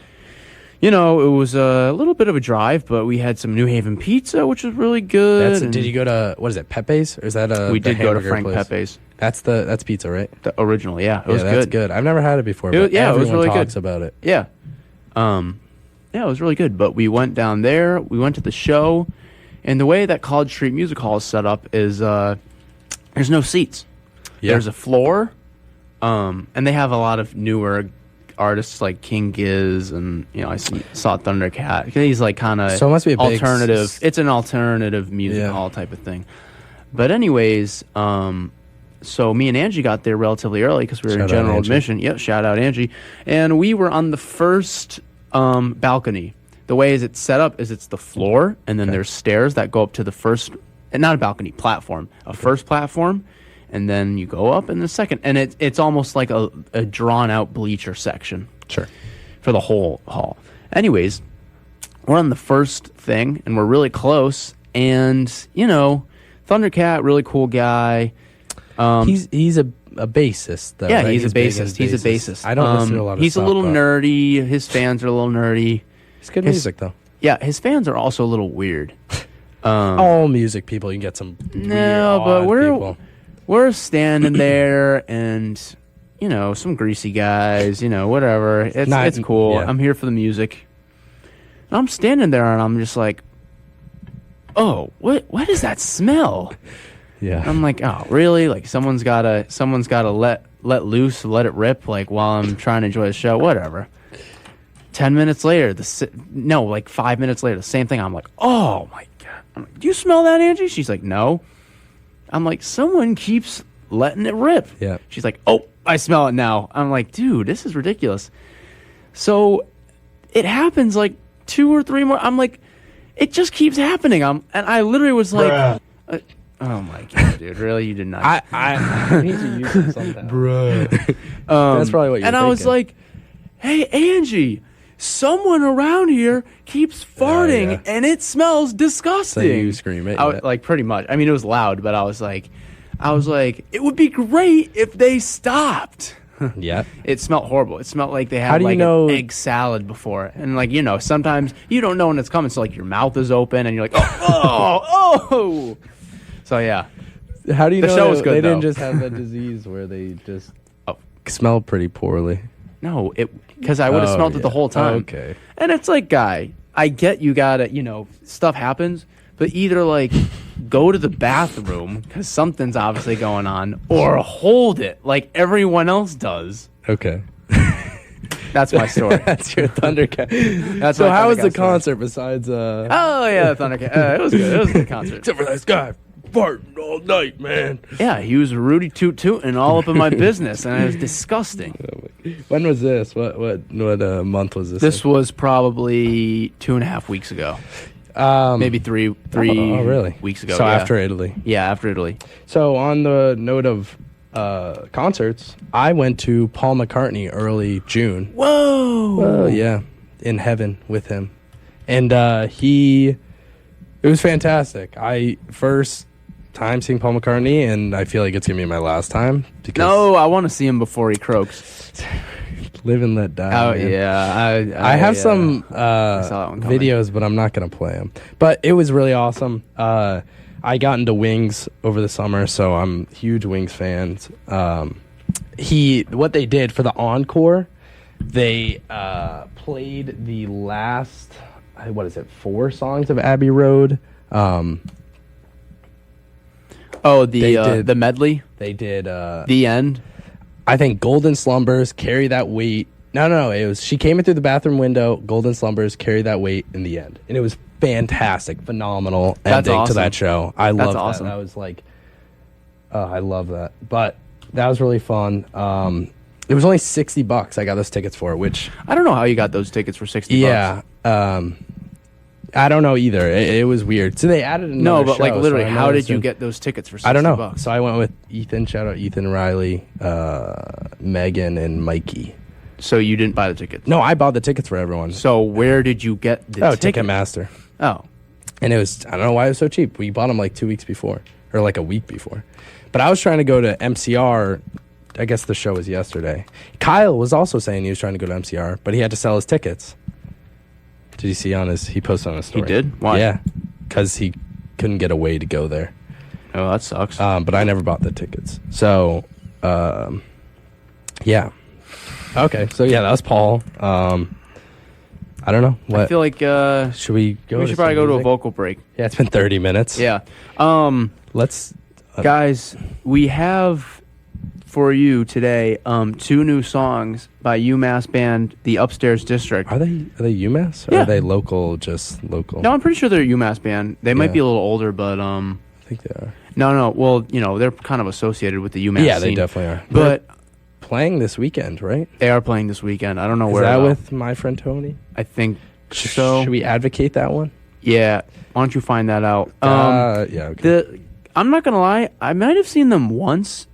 Speaker 2: was a little bit of a drive, but we had some New Haven pizza, which was really good.
Speaker 3: Did you go to, what is it, Pepe's, or is that a?
Speaker 2: We did go to Frank Pepe's.
Speaker 3: That's pizza, right?
Speaker 2: The original, yeah, it was
Speaker 3: that's
Speaker 2: good.
Speaker 3: good. I've never had it before.
Speaker 2: It was
Speaker 3: everyone
Speaker 2: really
Speaker 3: talks
Speaker 2: good.
Speaker 3: about it.
Speaker 2: Yeah, it was really good. But we went down there. We went to the show, and the way that College Street Music Hall is set up is there's no seats.
Speaker 3: Yeah.
Speaker 2: There's a floor, and they have a lot of newer artists like King Giz, and I saw Thundercat. He's like kind of
Speaker 3: So it must be a big
Speaker 2: alternative. It's an alternative music hall type of thing. But anyways, so me and Angie got there relatively early because we were in general admission. Yep, shout out Angie. And we were on the first balcony. The way is it's set up is it's the floor, and then there's stairs that go up to the first, and not a balcony, platform, first platform, and then you go up in the second, and it's almost like a drawn out bleacher section.
Speaker 3: Sure.
Speaker 2: For the whole hall. Anyways, we're on the first thing, and we're really close, and Thundercat, really cool guy.
Speaker 3: He's a bassist, though.
Speaker 2: Yeah,
Speaker 3: right?
Speaker 2: he's a bassist.
Speaker 3: I don't listen to a lot of
Speaker 2: He's
Speaker 3: stuff,
Speaker 2: a little nerdy. His fans are a little nerdy.
Speaker 3: It's good music, though.
Speaker 2: Yeah, his fans are also a little weird.
Speaker 3: All music people, you can get some
Speaker 2: but
Speaker 3: people.
Speaker 2: we're standing there, and some greasy guys, whatever. It's cool.
Speaker 3: Yeah.
Speaker 2: I'm here for the music. And I'm standing there, and I'm just like, oh, what is that smell?
Speaker 3: Yeah.
Speaker 2: I'm like, oh, really? Like someone's gotta let loose, let it rip, like while I'm trying to enjoy the show, whatever. 10 minutes later, 5 minutes later, the same thing. I'm like, oh my God. I'm like, do you smell that, Angie? She's like, no. I'm like, someone keeps letting it rip.
Speaker 3: Yeah.
Speaker 2: She's like, oh, I smell it now. I'm like, dude, this is ridiculous. So it happens like 2 or 3 more. I'm like, it just keeps happening. And I literally was like, oh my God, dude, really? You did not.
Speaker 3: I need to use it sometime. Bruh. That's probably what you're
Speaker 2: And I was like, hey, Angie, someone around here keeps farting, and it smells disgusting.
Speaker 3: So you scream it.
Speaker 2: Like, pretty much. I mean, it was loud, but I was like, it would be great if they stopped.
Speaker 3: Yeah.
Speaker 2: It smelled horrible. It smelled like they had an egg salad before. And sometimes you don't know when it's coming, so like your mouth is open and you're like, oh. So yeah.
Speaker 3: How do you know
Speaker 2: the show was good,
Speaker 3: they
Speaker 2: though.
Speaker 3: didn't just have a disease where they just smell pretty poorly?
Speaker 2: No, because I would have smelled it the whole time.
Speaker 3: Okay.
Speaker 2: And it's like, guy, I get you gotta, stuff happens, but either like go to the bathroom because something's obviously going on, or hold it like everyone else does.
Speaker 3: Okay.
Speaker 2: That's my story.
Speaker 3: That's your Thundercat.
Speaker 2: So
Speaker 3: how was the concert besides?
Speaker 2: Oh yeah, the Thundercat. It was good. It was a good concert.
Speaker 3: Except for this guy farting all night, man.
Speaker 2: Yeah, he was Rudy Toot Tootin' all up in my business, and it was disgusting.
Speaker 3: When was this? What month was this?
Speaker 2: This was probably 2.5 weeks ago. Maybe three
Speaker 3: really?
Speaker 2: weeks ago.
Speaker 3: So
Speaker 2: yeah.
Speaker 3: after Italy.
Speaker 2: Yeah, after Italy.
Speaker 3: So on the note of concerts, I went to Paul McCartney early June.
Speaker 2: Whoa!
Speaker 3: Oh yeah, in heaven with him, and it was fantastic. First time seeing Paul McCartney, and I feel like it's gonna be my last time.
Speaker 2: No, I want to see him before he croaks.
Speaker 3: Live and let die.
Speaker 2: Oh
Speaker 3: man.
Speaker 2: yeah,
Speaker 3: I have some
Speaker 2: saw that one coming.
Speaker 3: videos, but I'm not gonna play them. But it was really awesome. I got into Wings over the summer, so I'm huge Wings fans. What they did for the encore, they played the last 4 songs of Abbey Road.
Speaker 2: The medley.
Speaker 3: They did
Speaker 2: The end.
Speaker 3: I think Golden Slumbers, Carry That Weight. No, it was She Came In Through the Bathroom Window, Golden Slumbers, Carry That Weight in the end. And it was fantastic, phenomenal ending to that show. I love
Speaker 2: awesome.
Speaker 3: that. That was like, oh, I love that. But that was really fun. It was only $60. I got those tickets for it, which
Speaker 2: I don't know how you got those tickets for $60.
Speaker 3: yeah. I don't know either. It was weird. So they added another
Speaker 2: No, but
Speaker 3: show,
Speaker 2: like literally,
Speaker 3: so I
Speaker 2: how did
Speaker 3: noticed
Speaker 2: you
Speaker 3: them.
Speaker 2: get those tickets for $60?
Speaker 3: I don't know. So I went with Ethan. Shout out Ethan, Riley, Megan, and Mikey.
Speaker 2: So you didn't buy the tickets?
Speaker 3: No, I bought the tickets for everyone.
Speaker 2: So where did you get the tickets?
Speaker 3: Ticketmaster.
Speaker 2: Oh.
Speaker 3: And it was, I don't know why it was so cheap. We bought them like 2 weeks before, or like a week before. But I was trying to go to MCR. I guess the show was yesterday. Kyle was also saying he was trying to go to MCR, but he had to sell his tickets. Did you see he posted on his story?
Speaker 2: He did? Why?
Speaker 3: Yeah, because he couldn't get a way to go there.
Speaker 2: Oh, that sucks.
Speaker 3: But I never bought the tickets. So, yeah. Okay, so yeah, that was Paul. I don't know. What?
Speaker 2: I feel like
Speaker 3: should we go?
Speaker 2: we should probably go to a vocal break.
Speaker 3: Yeah, it's been 30 minutes.
Speaker 2: Yeah.
Speaker 3: Let's...
Speaker 2: Guys, we have for you today 2 new songs by UMass band The Upstairs District.
Speaker 3: Are they UMass? Or
Speaker 2: Yeah.
Speaker 3: are they local, just local?
Speaker 2: No, I'm pretty sure they're a UMass band. They might
Speaker 3: Yeah.
Speaker 2: be a little older, but
Speaker 3: I think they are.
Speaker 2: no. Well, they're kind of associated with the UMass
Speaker 3: Yeah,
Speaker 2: scene.
Speaker 3: they definitely are.
Speaker 2: But
Speaker 3: Playing this weekend, right?
Speaker 2: they are playing this weekend. I don't know
Speaker 3: Is
Speaker 2: where.
Speaker 3: that
Speaker 2: though.
Speaker 3: with My Friend Tony?
Speaker 2: I think so.
Speaker 3: Should we advocate that one?
Speaker 2: Yeah. Why don't you find that out?
Speaker 3: Yeah, okay.
Speaker 2: I'm not gonna lie. I might have seen them once.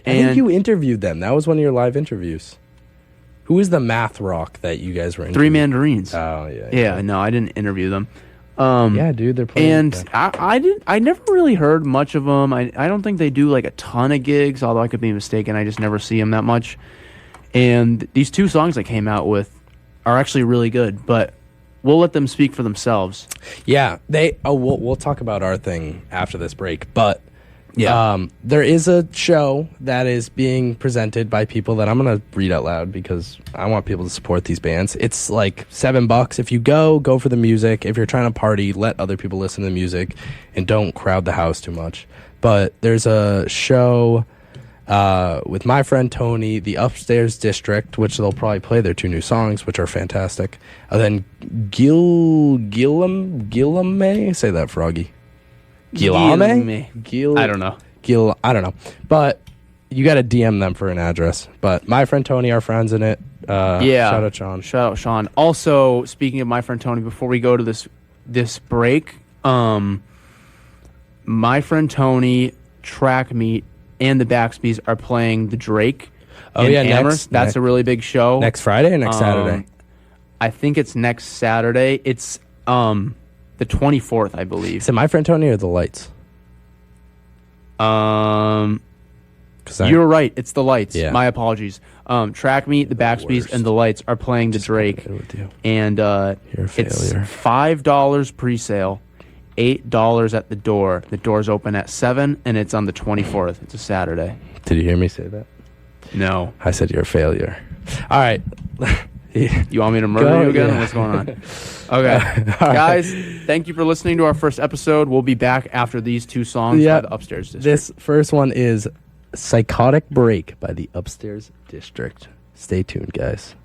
Speaker 3: I think you interviewed them. That was one of your live interviews. Who is the math rock that you guys were
Speaker 2: Three
Speaker 3: interviewing?
Speaker 2: Mandarins.
Speaker 3: Oh, yeah.
Speaker 2: Yeah, no, I didn't interview them.
Speaker 3: Yeah, dude, they're playing.
Speaker 2: And I never really heard much of them. I don't think they do like a ton of gigs, although I could be mistaken. I just never see them that much. And these 2 songs I came out with are actually really good, but we'll let them speak for themselves.
Speaker 3: Yeah, we'll talk about our thing after this break, but
Speaker 2: Yeah.
Speaker 3: there is a show that is being presented by people that I'm going to read out loud because I want people to support these bands. It's like $7. If you go for the music. If you're trying to party, let other people listen to the music and don't crowd the house too much. But there's a show with My Friend Tony, The Upstairs District, which they'll probably play their 2 new songs, which are fantastic. And then Gilame, say that, Froggy. Gilame?
Speaker 2: I don't know.
Speaker 3: I don't know. But you got to DM them for an address. But My Friend Tony, our friends in it.
Speaker 2: Yeah.
Speaker 3: Shout out Sean.
Speaker 2: Shout out Sean. Also, speaking of My Friend Tony, before we go to this break, My Friend Tony, Track Meet, and the Baxbys are playing the Drake in Amherst. That's a really big show.
Speaker 3: Next Friday or next Saturday?
Speaker 2: I think it's next Saturday. It's the 24th, I believe.
Speaker 3: Is it My Friend Tony or The Lights?
Speaker 2: You're right. It's the Lights.
Speaker 3: Yeah.
Speaker 2: My apologies. Track Meet, the Baxbys, and the Lights are playing the Drake.
Speaker 3: With you.
Speaker 2: And
Speaker 3: You're a
Speaker 2: it's
Speaker 3: failure.
Speaker 2: $5 pre-sale, $8 at the door. The doors open at 7, and it's on the 24th. It's a Saturday.
Speaker 3: Did you hear me say that?
Speaker 2: No.
Speaker 3: I said you're a failure. All right.
Speaker 2: You want me to murder you again?
Speaker 3: Yeah.
Speaker 2: What's going on? Okay. Guys, thank you for listening to our first episode. We'll be back after these 2 songs by the Upstairs District.
Speaker 3: This first one is Psychotic Break by the Upstairs District. Stay tuned, guys.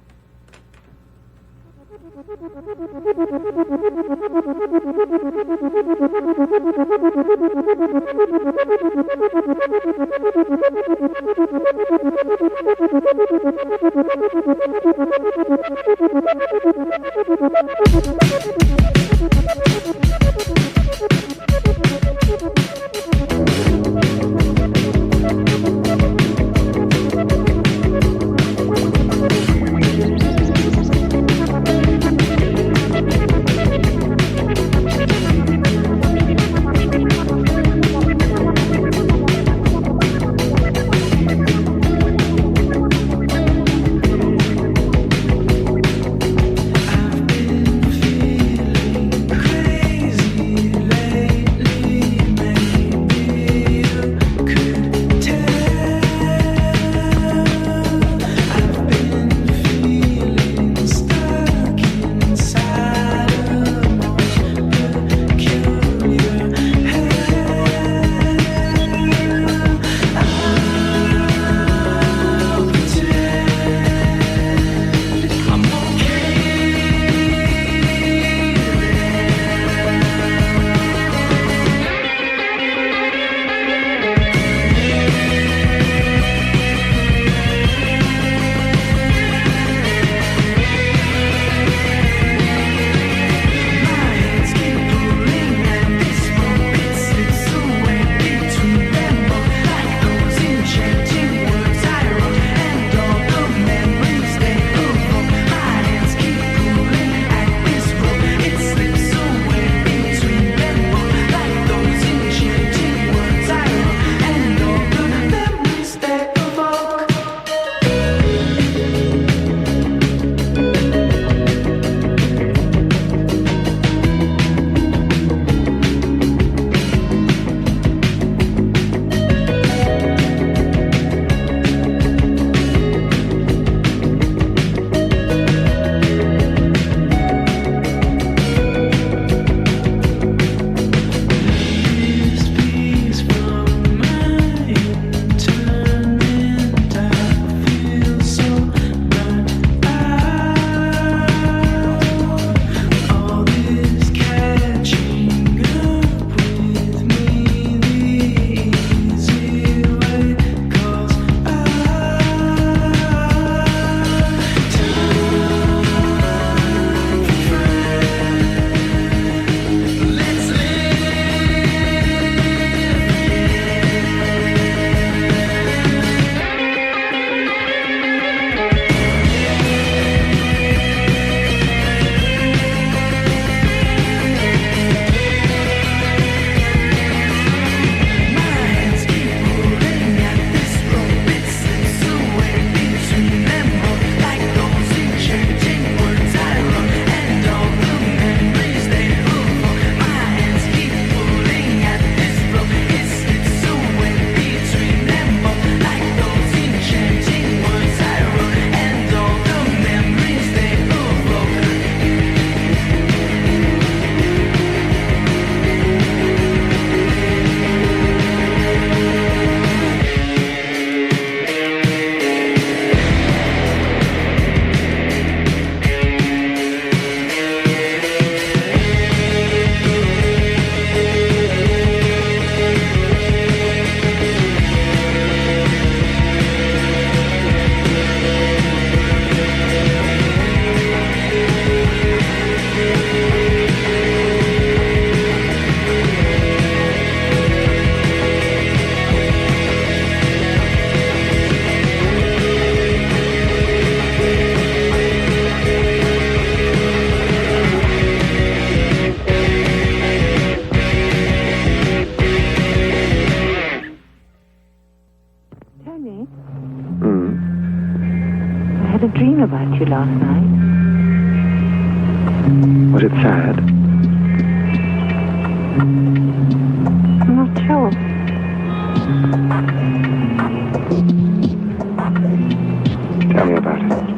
Speaker 4: had a dream about you last night.
Speaker 6: Was it sad?
Speaker 4: I'm not sure.
Speaker 6: Tell me about it.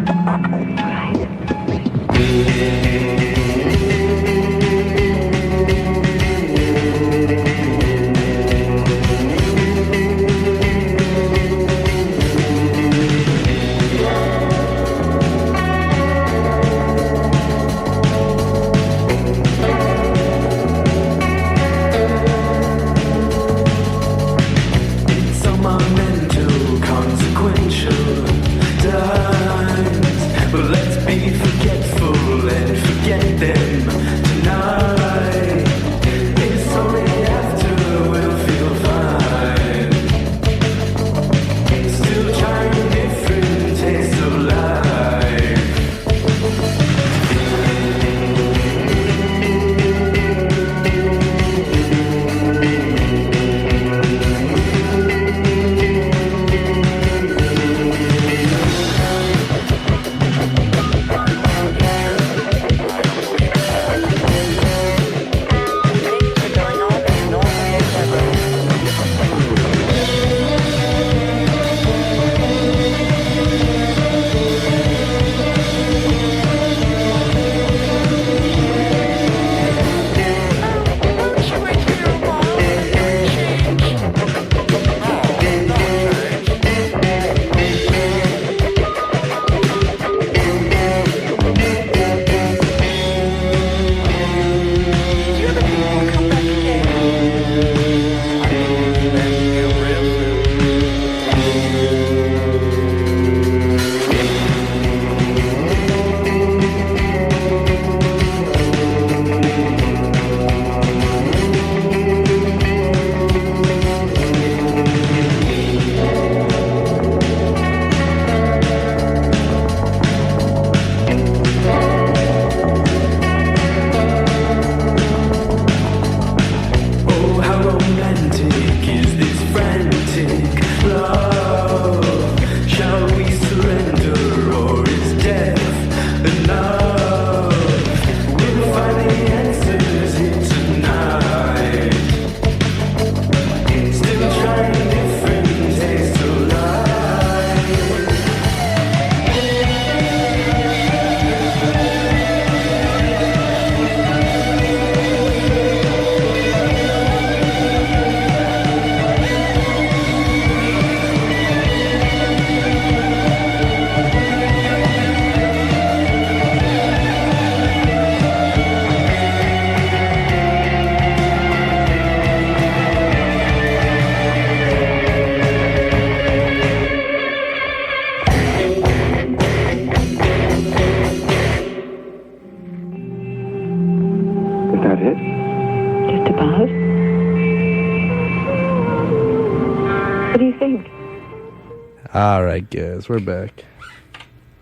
Speaker 3: All right, guys, we're back.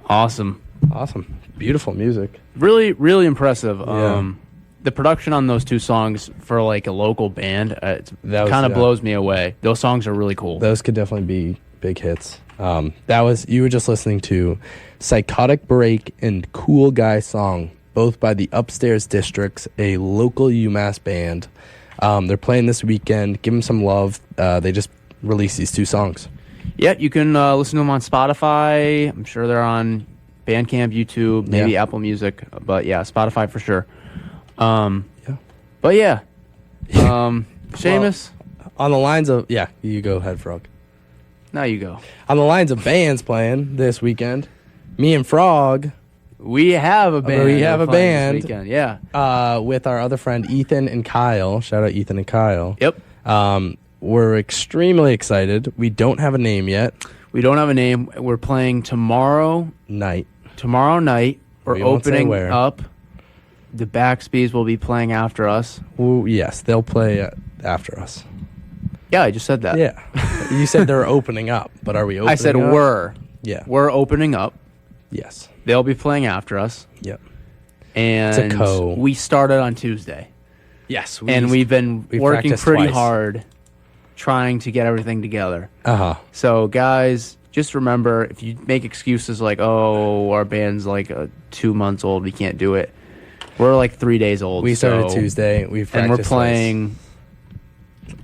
Speaker 2: Awesome.
Speaker 3: Awesome. Beautiful music.
Speaker 2: Really, really impressive.
Speaker 3: Yeah.
Speaker 2: The production on those two songs for like a local band, it
Speaker 3: That
Speaker 2: kind of
Speaker 3: was,
Speaker 2: blows me away. Those songs are really cool.
Speaker 3: Those could definitely be big hits. You were just listening to Psychotic Break and Cool Guy Song, both by the Upstairs Districts, a local UMass band. They're playing this weekend. Give them some love. They just released these two songs.
Speaker 2: Yeah, you can listen to them on Spotify. I'm sure they're on Bandcamp, YouTube, maybe Apple Music. But yeah, Spotify for sure. But yeah. Seamus?
Speaker 3: Well, on the lines of... Yeah, you go ahead, Frog.
Speaker 2: Now you go.
Speaker 3: On the lines of bands playing this weekend, me and Frog...
Speaker 2: We have a band.
Speaker 3: We have a band.
Speaker 2: This weekend, yeah.
Speaker 3: With our other friend Ethan and Kyle. Shout out Ethan and Kyle.
Speaker 2: Yep.
Speaker 3: We're extremely excited. We don't have a name yet.
Speaker 2: We don't have a name. We're playing tomorrow
Speaker 3: night.
Speaker 2: We're opening up. The Backspeeds will be playing after us.
Speaker 3: Well, yes, they'll play after us.
Speaker 2: Yeah, I just said that.
Speaker 3: Yeah. You said they're opening up, but are we opening up?
Speaker 2: I said we're.
Speaker 3: Yeah.
Speaker 2: We're opening up.
Speaker 3: Yes.
Speaker 2: They'll be playing after us.
Speaker 3: Yep.
Speaker 2: And we started on Tuesday.
Speaker 3: Yes.
Speaker 2: We've been working pretty hard trying to get everything together.
Speaker 3: Uh-huh.
Speaker 2: So, guys, just remember, if you make excuses like, oh, our band's like 2 months old, we can't do it. We're like 3 days old.
Speaker 3: We started Tuesday.
Speaker 2: And we're playing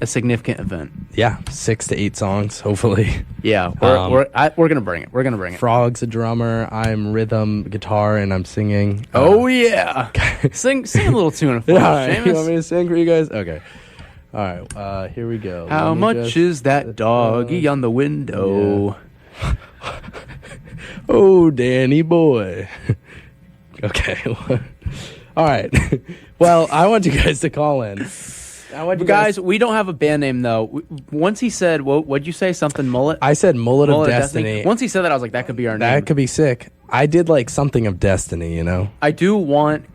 Speaker 2: a significant event.
Speaker 3: Yeah, 6 to 8 songs, hopefully.
Speaker 2: Yeah, we're gonna bring it. We're gonna bring it.
Speaker 3: Frog's a drummer. I'm rhythm, guitar, and I'm singing.
Speaker 2: Oh yeah, sing a little tune for us, Seamus.
Speaker 3: You want me to sing for you guys? Okay. All right. Here we go.
Speaker 2: How much is that doggy on the window?
Speaker 3: Yeah. Oh, Danny boy. Okay. All right. Well, I want you guys to call in.
Speaker 2: Guys, we don't have a band name though. Once he said, what'd you say? Something mullet?
Speaker 3: I said mullet of Destiny.
Speaker 2: Once he said that, I was like, that could be our name.
Speaker 3: That could be sick. I did like something of Destiny, you know?
Speaker 2: I do want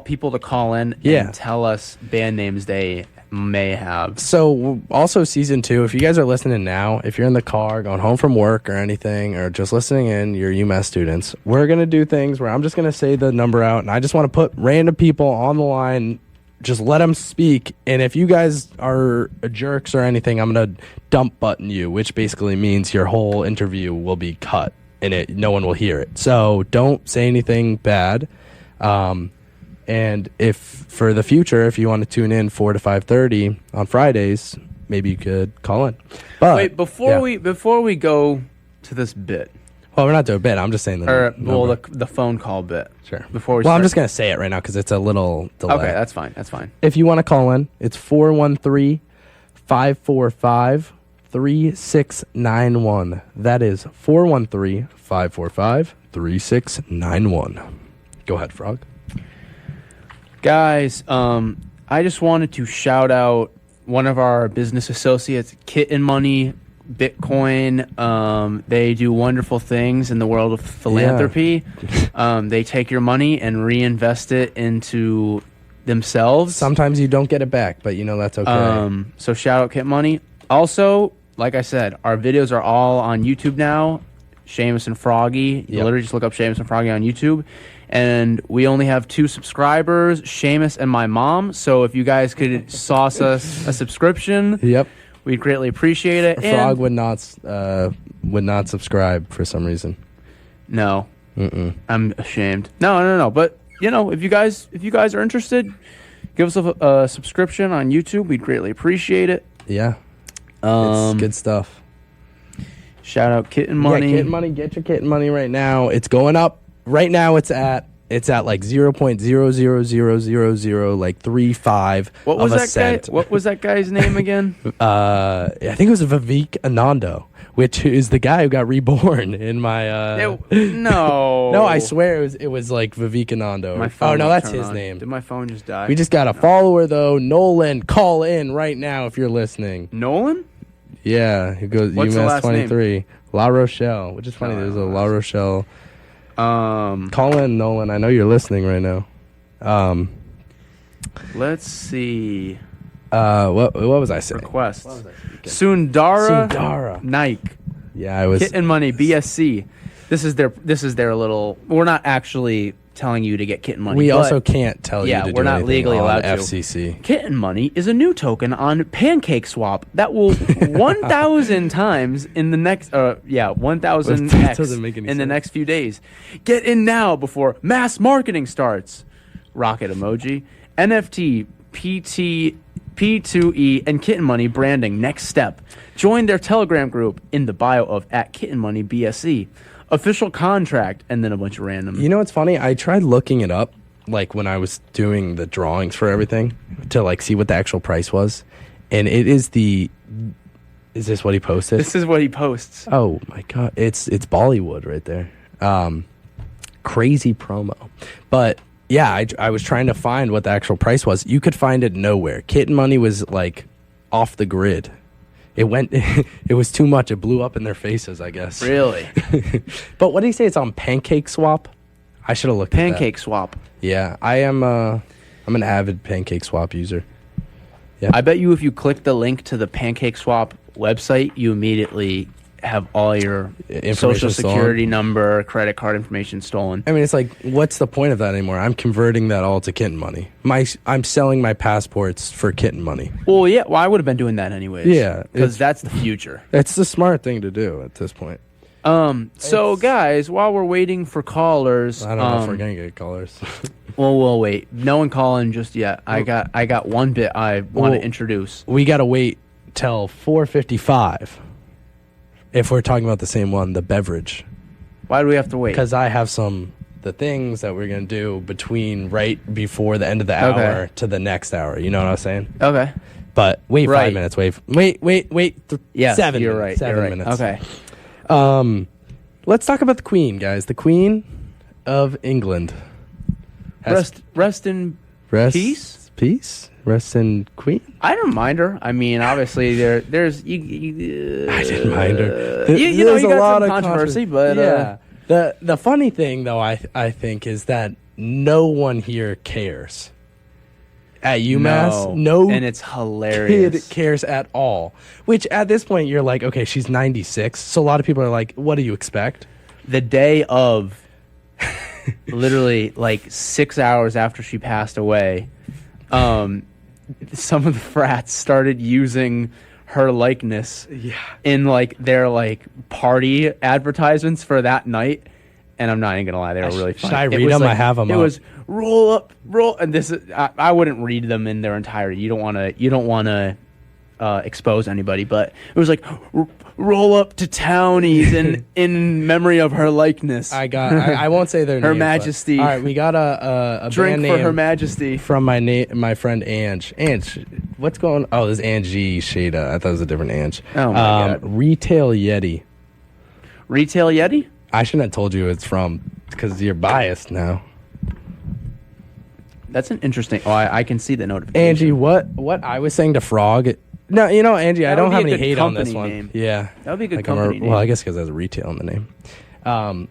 Speaker 2: people to call in and tell us band names they may have.
Speaker 3: So also season 2, if you guys are listening now, if you're in the car going home from work or anything, or just listening in, you're UMass students, we're going to do things where I'm just going to say the number out, and I just want to put random people on the line. Just let them speak, and if you guys are jerks or anything, I'm gonna dump button you, which basically means your whole interview will be cut and no one will hear it. So don't say anything bad. And if for the future, if you want to tune in 4 to 5:30 on Fridays, maybe you could call in. But
Speaker 2: wait, before we go to this bit.
Speaker 3: Well, we're not doing a bit. I'm just saying
Speaker 2: the phone call bit.
Speaker 3: Sure.
Speaker 2: Before
Speaker 3: I'm just gonna say it right now because it's a little delay.
Speaker 2: Okay, that's fine. That's fine.
Speaker 3: If you want to call in, it's 413-545-3691. That is 413-545-3691. Go ahead, Frog.
Speaker 2: Guys, I just wanted to shout out one of our business associates, Kitten Money Bitcoin. They do wonderful things in the world of philanthropy. Yeah. They take your money and reinvest it into themselves.
Speaker 3: Sometimes you don't get it back, but you know that's okay.
Speaker 2: So shout out Kitten Money. Also, like I said, our videos are all on YouTube now. Seamus and Froggy. You literally just look up Seamus and Froggy on YouTube. And we only have 2 subscribers, Seamus and my mom. So if you guys could sauce us a subscription, we'd greatly appreciate it.
Speaker 3: Frog would not subscribe for some reason.
Speaker 2: No, I'm ashamed. No. But you know, if you guys are interested, give us a subscription on YouTube. We'd greatly appreciate it.
Speaker 3: Yeah, it's good stuff.
Speaker 2: Shout out Kitten Money.
Speaker 3: Yeah, Kitten Money. Get your Kitten Money right now. It's going up. Right now, it's at like 0.00000 like 35
Speaker 2: what was
Speaker 3: of a
Speaker 2: that
Speaker 3: cent.
Speaker 2: Guy? What was that guy's name again?
Speaker 3: I think it was Vivek Anando, which is the guy who got reborn in my.
Speaker 2: No,
Speaker 3: I swear it was like Vivek Anando. No, that's his name.
Speaker 2: Did my phone just die?
Speaker 3: We just got a follower though, Nolan. Call in right now if you're listening.
Speaker 2: Nolan?
Speaker 3: Yeah, he goes
Speaker 2: What's
Speaker 3: UMass 23, La Rochelle, which is funny. There's a La Rochelle. Call in, Nolan. I know you're listening right now.
Speaker 2: Let's see.
Speaker 3: What was I saying?
Speaker 2: Request. Sundara Nike.
Speaker 3: Yeah, I was.
Speaker 2: Kitten Money BSC. This is their little. We're not actually telling you to get Kitten Money.
Speaker 3: We also can't tell you to do
Speaker 2: we're not legally allowed to.
Speaker 3: FCC.
Speaker 2: Kitten Money is a new token on Pancake Swap that will 1,000 times in the next 1,000 X in the next few days. Get in now before mass marketing starts. Rocket emoji. NFT, PT, P2E, and Kitten Money branding next step. Join their Telegram group in the bio of @KittenMoneyBSC. Official contract, and then a bunch of random.
Speaker 3: You know what's funny? I tried looking it up, like when I was doing the drawings for everything, to like see what the actual price was, and it is the. Is this what he posted?
Speaker 2: This is what he posts.
Speaker 3: Oh my god, it's Bollywood right there. Crazy promo, but yeah, I was trying to find what the actual price was. You could find it nowhere. Kitten Money was like off the grid. It was too much. It blew up in their faces, I guess.
Speaker 2: Really?
Speaker 3: But what did he say? It's on Pancake Swap? I should have looked at that.
Speaker 2: Pancake Swap.
Speaker 3: Yeah, I'm an avid Pancake Swap user. Yeah.
Speaker 2: I bet you if you click the link to the Pancake Swap website, you immediately have all your social security number, credit card information stolen.
Speaker 3: I mean, it's like, what's the point of that anymore? I'm converting that all to Kitten Money. I'm selling my passports for Kitten Money.
Speaker 2: Well, I would have been doing that anyways.
Speaker 3: Yeah.
Speaker 2: Because that's the future.
Speaker 3: It's the smart thing to do at this point.
Speaker 2: So guys, while we're waiting for callers,
Speaker 3: I don't know if we're gonna get callers.
Speaker 2: well, we'll wait. No one calling just yet. I got one bit I want to introduce.
Speaker 3: We gotta wait till 4:55 if we're talking about the same one, the beverage.
Speaker 2: Why do we have to wait?
Speaker 3: Because I have the things that we're gonna do between right before the end of the hour to the next hour. You know what I'm saying?
Speaker 2: Okay.
Speaker 3: But wait,
Speaker 2: Right.
Speaker 3: 5 minutes. Wait.
Speaker 2: Yes,
Speaker 3: 7
Speaker 2: you're
Speaker 3: minutes.
Speaker 2: right.
Speaker 3: 7
Speaker 2: You're right.
Speaker 3: minutes.
Speaker 2: Okay.
Speaker 3: Let's talk about the Queen, guys. The Queen of England.
Speaker 2: Rest in peace.
Speaker 3: Peace. Rest in Queen.
Speaker 2: I don't mind her. I mean, obviously there's you
Speaker 3: I didn't mind her.
Speaker 2: you
Speaker 3: There's
Speaker 2: got some controversy, but
Speaker 3: yeah. The funny thing though, I think, is that no one here cares. At UMass, no
Speaker 2: and it's hilarious.
Speaker 3: kid cares at all. Which at this point you're like, okay, she's 96, so a lot of people are like, what do you expect?
Speaker 2: The day of, literally like 6 hours after she passed away, some of the frats started using her likeness in like their like party advertisements for that night. And I'm not even gonna lie, they were really funny.
Speaker 3: Should I read them? I have them.
Speaker 2: It was roll, and this is I wouldn't read them in their entirety. You don't want to expose anybody, but it was like roll up to townies in memory of her likeness.
Speaker 3: I won't say their
Speaker 2: Her
Speaker 3: names,
Speaker 2: Majesty.
Speaker 3: All right, we got a
Speaker 2: drink
Speaker 3: band
Speaker 2: for
Speaker 3: name
Speaker 2: Her Majesty
Speaker 3: from my friend Ange. Ange, what's going? Oh, this is Angie Shada. I thought it was a different Ange.
Speaker 2: Oh my God.
Speaker 3: Retail Yeti.
Speaker 2: Retail Yeti.
Speaker 3: I shouldn't have told you it's from because you're biased now.
Speaker 2: That's an interesting. Oh, I can see the notification.
Speaker 3: Angie, what I was saying to Frog? No, you know, Angie, I
Speaker 2: That
Speaker 3: don't
Speaker 2: would
Speaker 3: have
Speaker 2: be a
Speaker 3: any
Speaker 2: good
Speaker 3: hate on this
Speaker 2: company
Speaker 3: one.
Speaker 2: name.
Speaker 3: Yeah,
Speaker 2: That would be a good
Speaker 3: like
Speaker 2: company name.
Speaker 3: Well, I guess because there's retail in the name.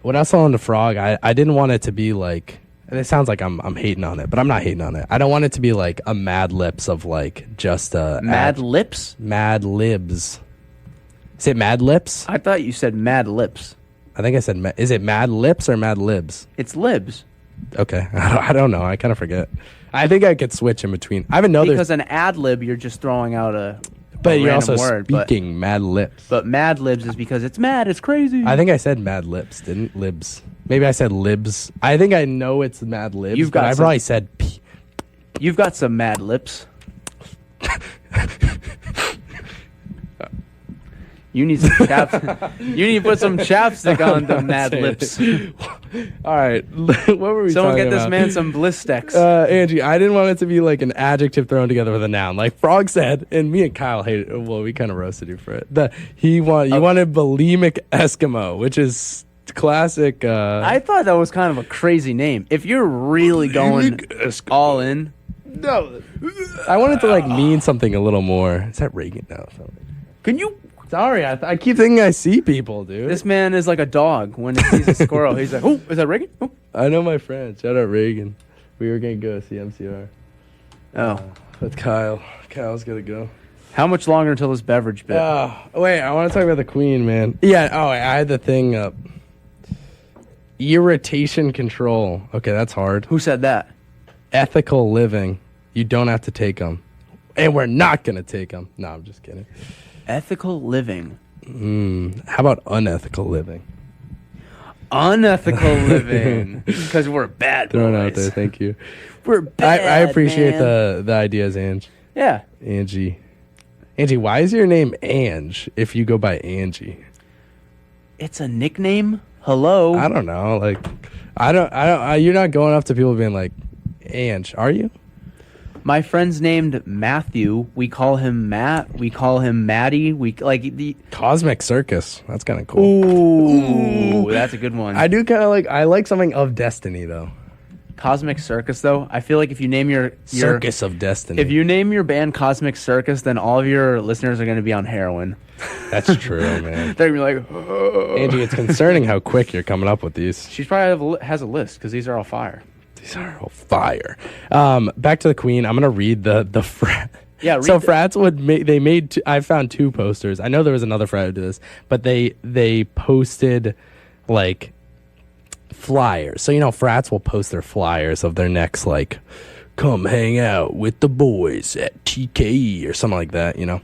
Speaker 3: What I was telling to Frog, I didn't want it to be like. And it sounds like I'm hating on it, but I'm not hating on it. I don't want it to be like a Mad Lips of like just
Speaker 2: Mad Lips.
Speaker 3: Mad Libs. Is it Mad Lips?
Speaker 2: I thought you said Mad Lips.
Speaker 3: I think I said. Is it Mad Lips or Mad Libs?
Speaker 2: It's Libs.
Speaker 3: Okay, I don't know. I kind of forget. I think I could switch in between. I have another.
Speaker 2: Because an ad lib, you're just throwing out a
Speaker 3: but you're
Speaker 2: random
Speaker 3: also
Speaker 2: word,
Speaker 3: speaking Mad Lips.
Speaker 2: But Mad Libs is because it's mad. It's crazy.
Speaker 3: I think I said Mad Lips, didn't Libs? Maybe I said Libs. I think I know it's Mad Libs.
Speaker 2: You've got
Speaker 3: but I
Speaker 2: some-
Speaker 3: probably said.
Speaker 2: You've got some mad lips. You need some you need to put some chapstick on the mad lips.
Speaker 3: All right, what were we?
Speaker 2: Someone
Speaker 3: talking
Speaker 2: get this
Speaker 3: about?
Speaker 2: man some Blistex.
Speaker 3: Angie, I didn't want it to be like an adjective thrown together with a noun. Like Frog said, and me and Kyle hated it. Well, we kind of roasted you for it. You wanted bulimic Eskimo, which is classic.
Speaker 2: I thought that was kind of a crazy name. If you're really going all in,
Speaker 3: no, I wanted to like mean something a little more. Is that Reagan? No.
Speaker 2: can you?
Speaker 3: Sorry, I keep thinking I see people, dude.
Speaker 2: This man is like a dog when he sees a squirrel. He's like, "Oh, is that Reagan?" Oh.
Speaker 3: I know my friend. Shout out Reagan. We were gonna go see MCR. With Kyle. Kyle's gonna go.
Speaker 2: How much longer until this beverage bit?
Speaker 3: Wait, I want to talk about the Queen, man. Yeah. Oh, I had the thing up. Irritation control. Okay, that's hard.
Speaker 2: Who said that?
Speaker 3: Ethical living. You don't have to take them, and we're not gonna take them. No, I'm just kidding.
Speaker 2: Ethical living.
Speaker 3: How about unethical living?
Speaker 2: Unethical living. Because we're bad boys.
Speaker 3: Thrown out there. Thank you.
Speaker 2: We're bad.
Speaker 3: I appreciate
Speaker 2: man.
Speaker 3: the ideas, Ange.
Speaker 2: Yeah.
Speaker 3: Angie, why is your name Ange if you go by Angie?
Speaker 2: It's a nickname. Hello.
Speaker 3: I don't know. Like, you're not going up to people being like, Ange, are you?
Speaker 2: My friend's named Matthew. We call him Matt. We call him Maddie. We like the.
Speaker 3: Cosmic Circus. That's kind of cool.
Speaker 2: Ooh, that's a good one.
Speaker 3: I do kind of like. I like something of Destiny though.
Speaker 2: Cosmic Circus, though. I feel like if you name your
Speaker 3: Circus of Destiny.
Speaker 2: If you name your band Cosmic Circus, then all of your listeners are going to be on heroin.
Speaker 3: That's true, man.
Speaker 2: They're going to be like, oh.
Speaker 3: Angie, it's concerning how quick you're coming up with these.
Speaker 2: She probably has a list because these are all fire.
Speaker 3: These are all fire. Back to the Queen. I'm gonna read the frat.
Speaker 2: Yeah.
Speaker 3: So frats they made. I found 2 posters. I know there was another frat who did this, but they posted like flyers. So frats will post their flyers of their next like come hang out with the boys at TKE or something like that, you know.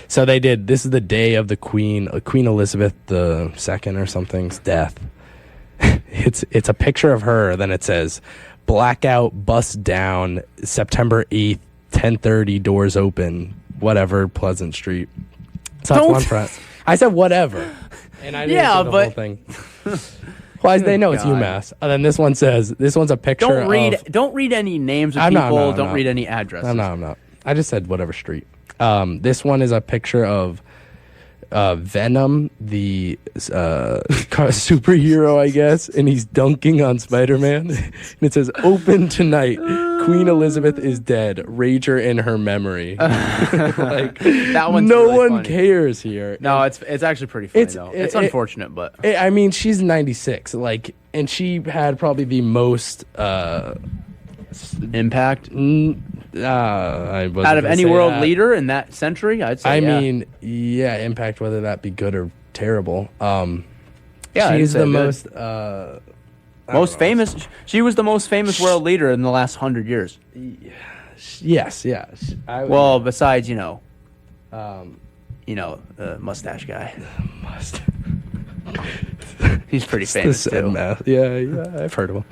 Speaker 3: So they did. This is the day of the Queen Elizabeth II or something's death. It's a picture of her. Then it says, blackout, bus down, September 8th, 10:30, doors open, whatever, Pleasant Street. So that's one front. I said whatever. And I didn't say the whole thing. Why do they know it's UMass? And then this one says, this one's a picture
Speaker 2: Don't read any names of people. Don't read any addresses.
Speaker 3: I'm not. I just said whatever street. This one is a picture of Venom, the superhero, I guess, and he's dunking on Spider-Man. And it says, open tonight. Queen Elizabeth is dead. Rager in her memory. Like,
Speaker 2: that one's
Speaker 3: no
Speaker 2: really
Speaker 3: one
Speaker 2: funny.
Speaker 3: cares here.
Speaker 2: No, it's actually pretty funny, though. It's unfortunate, but...
Speaker 3: I mean, she's 96, like, and she had probably the most...
Speaker 2: impact?
Speaker 3: Out
Speaker 2: of any world leader in that century, I'd say.
Speaker 3: I mean, yeah, impact, whether that be good or terrible.
Speaker 2: Yeah,
Speaker 3: she's the most
Speaker 2: famous. She was the most famous world leader in the last 100 years.
Speaker 3: Yes.
Speaker 2: Besides, the mustache guy. He's pretty famous too.
Speaker 3: Yeah, I've heard of him.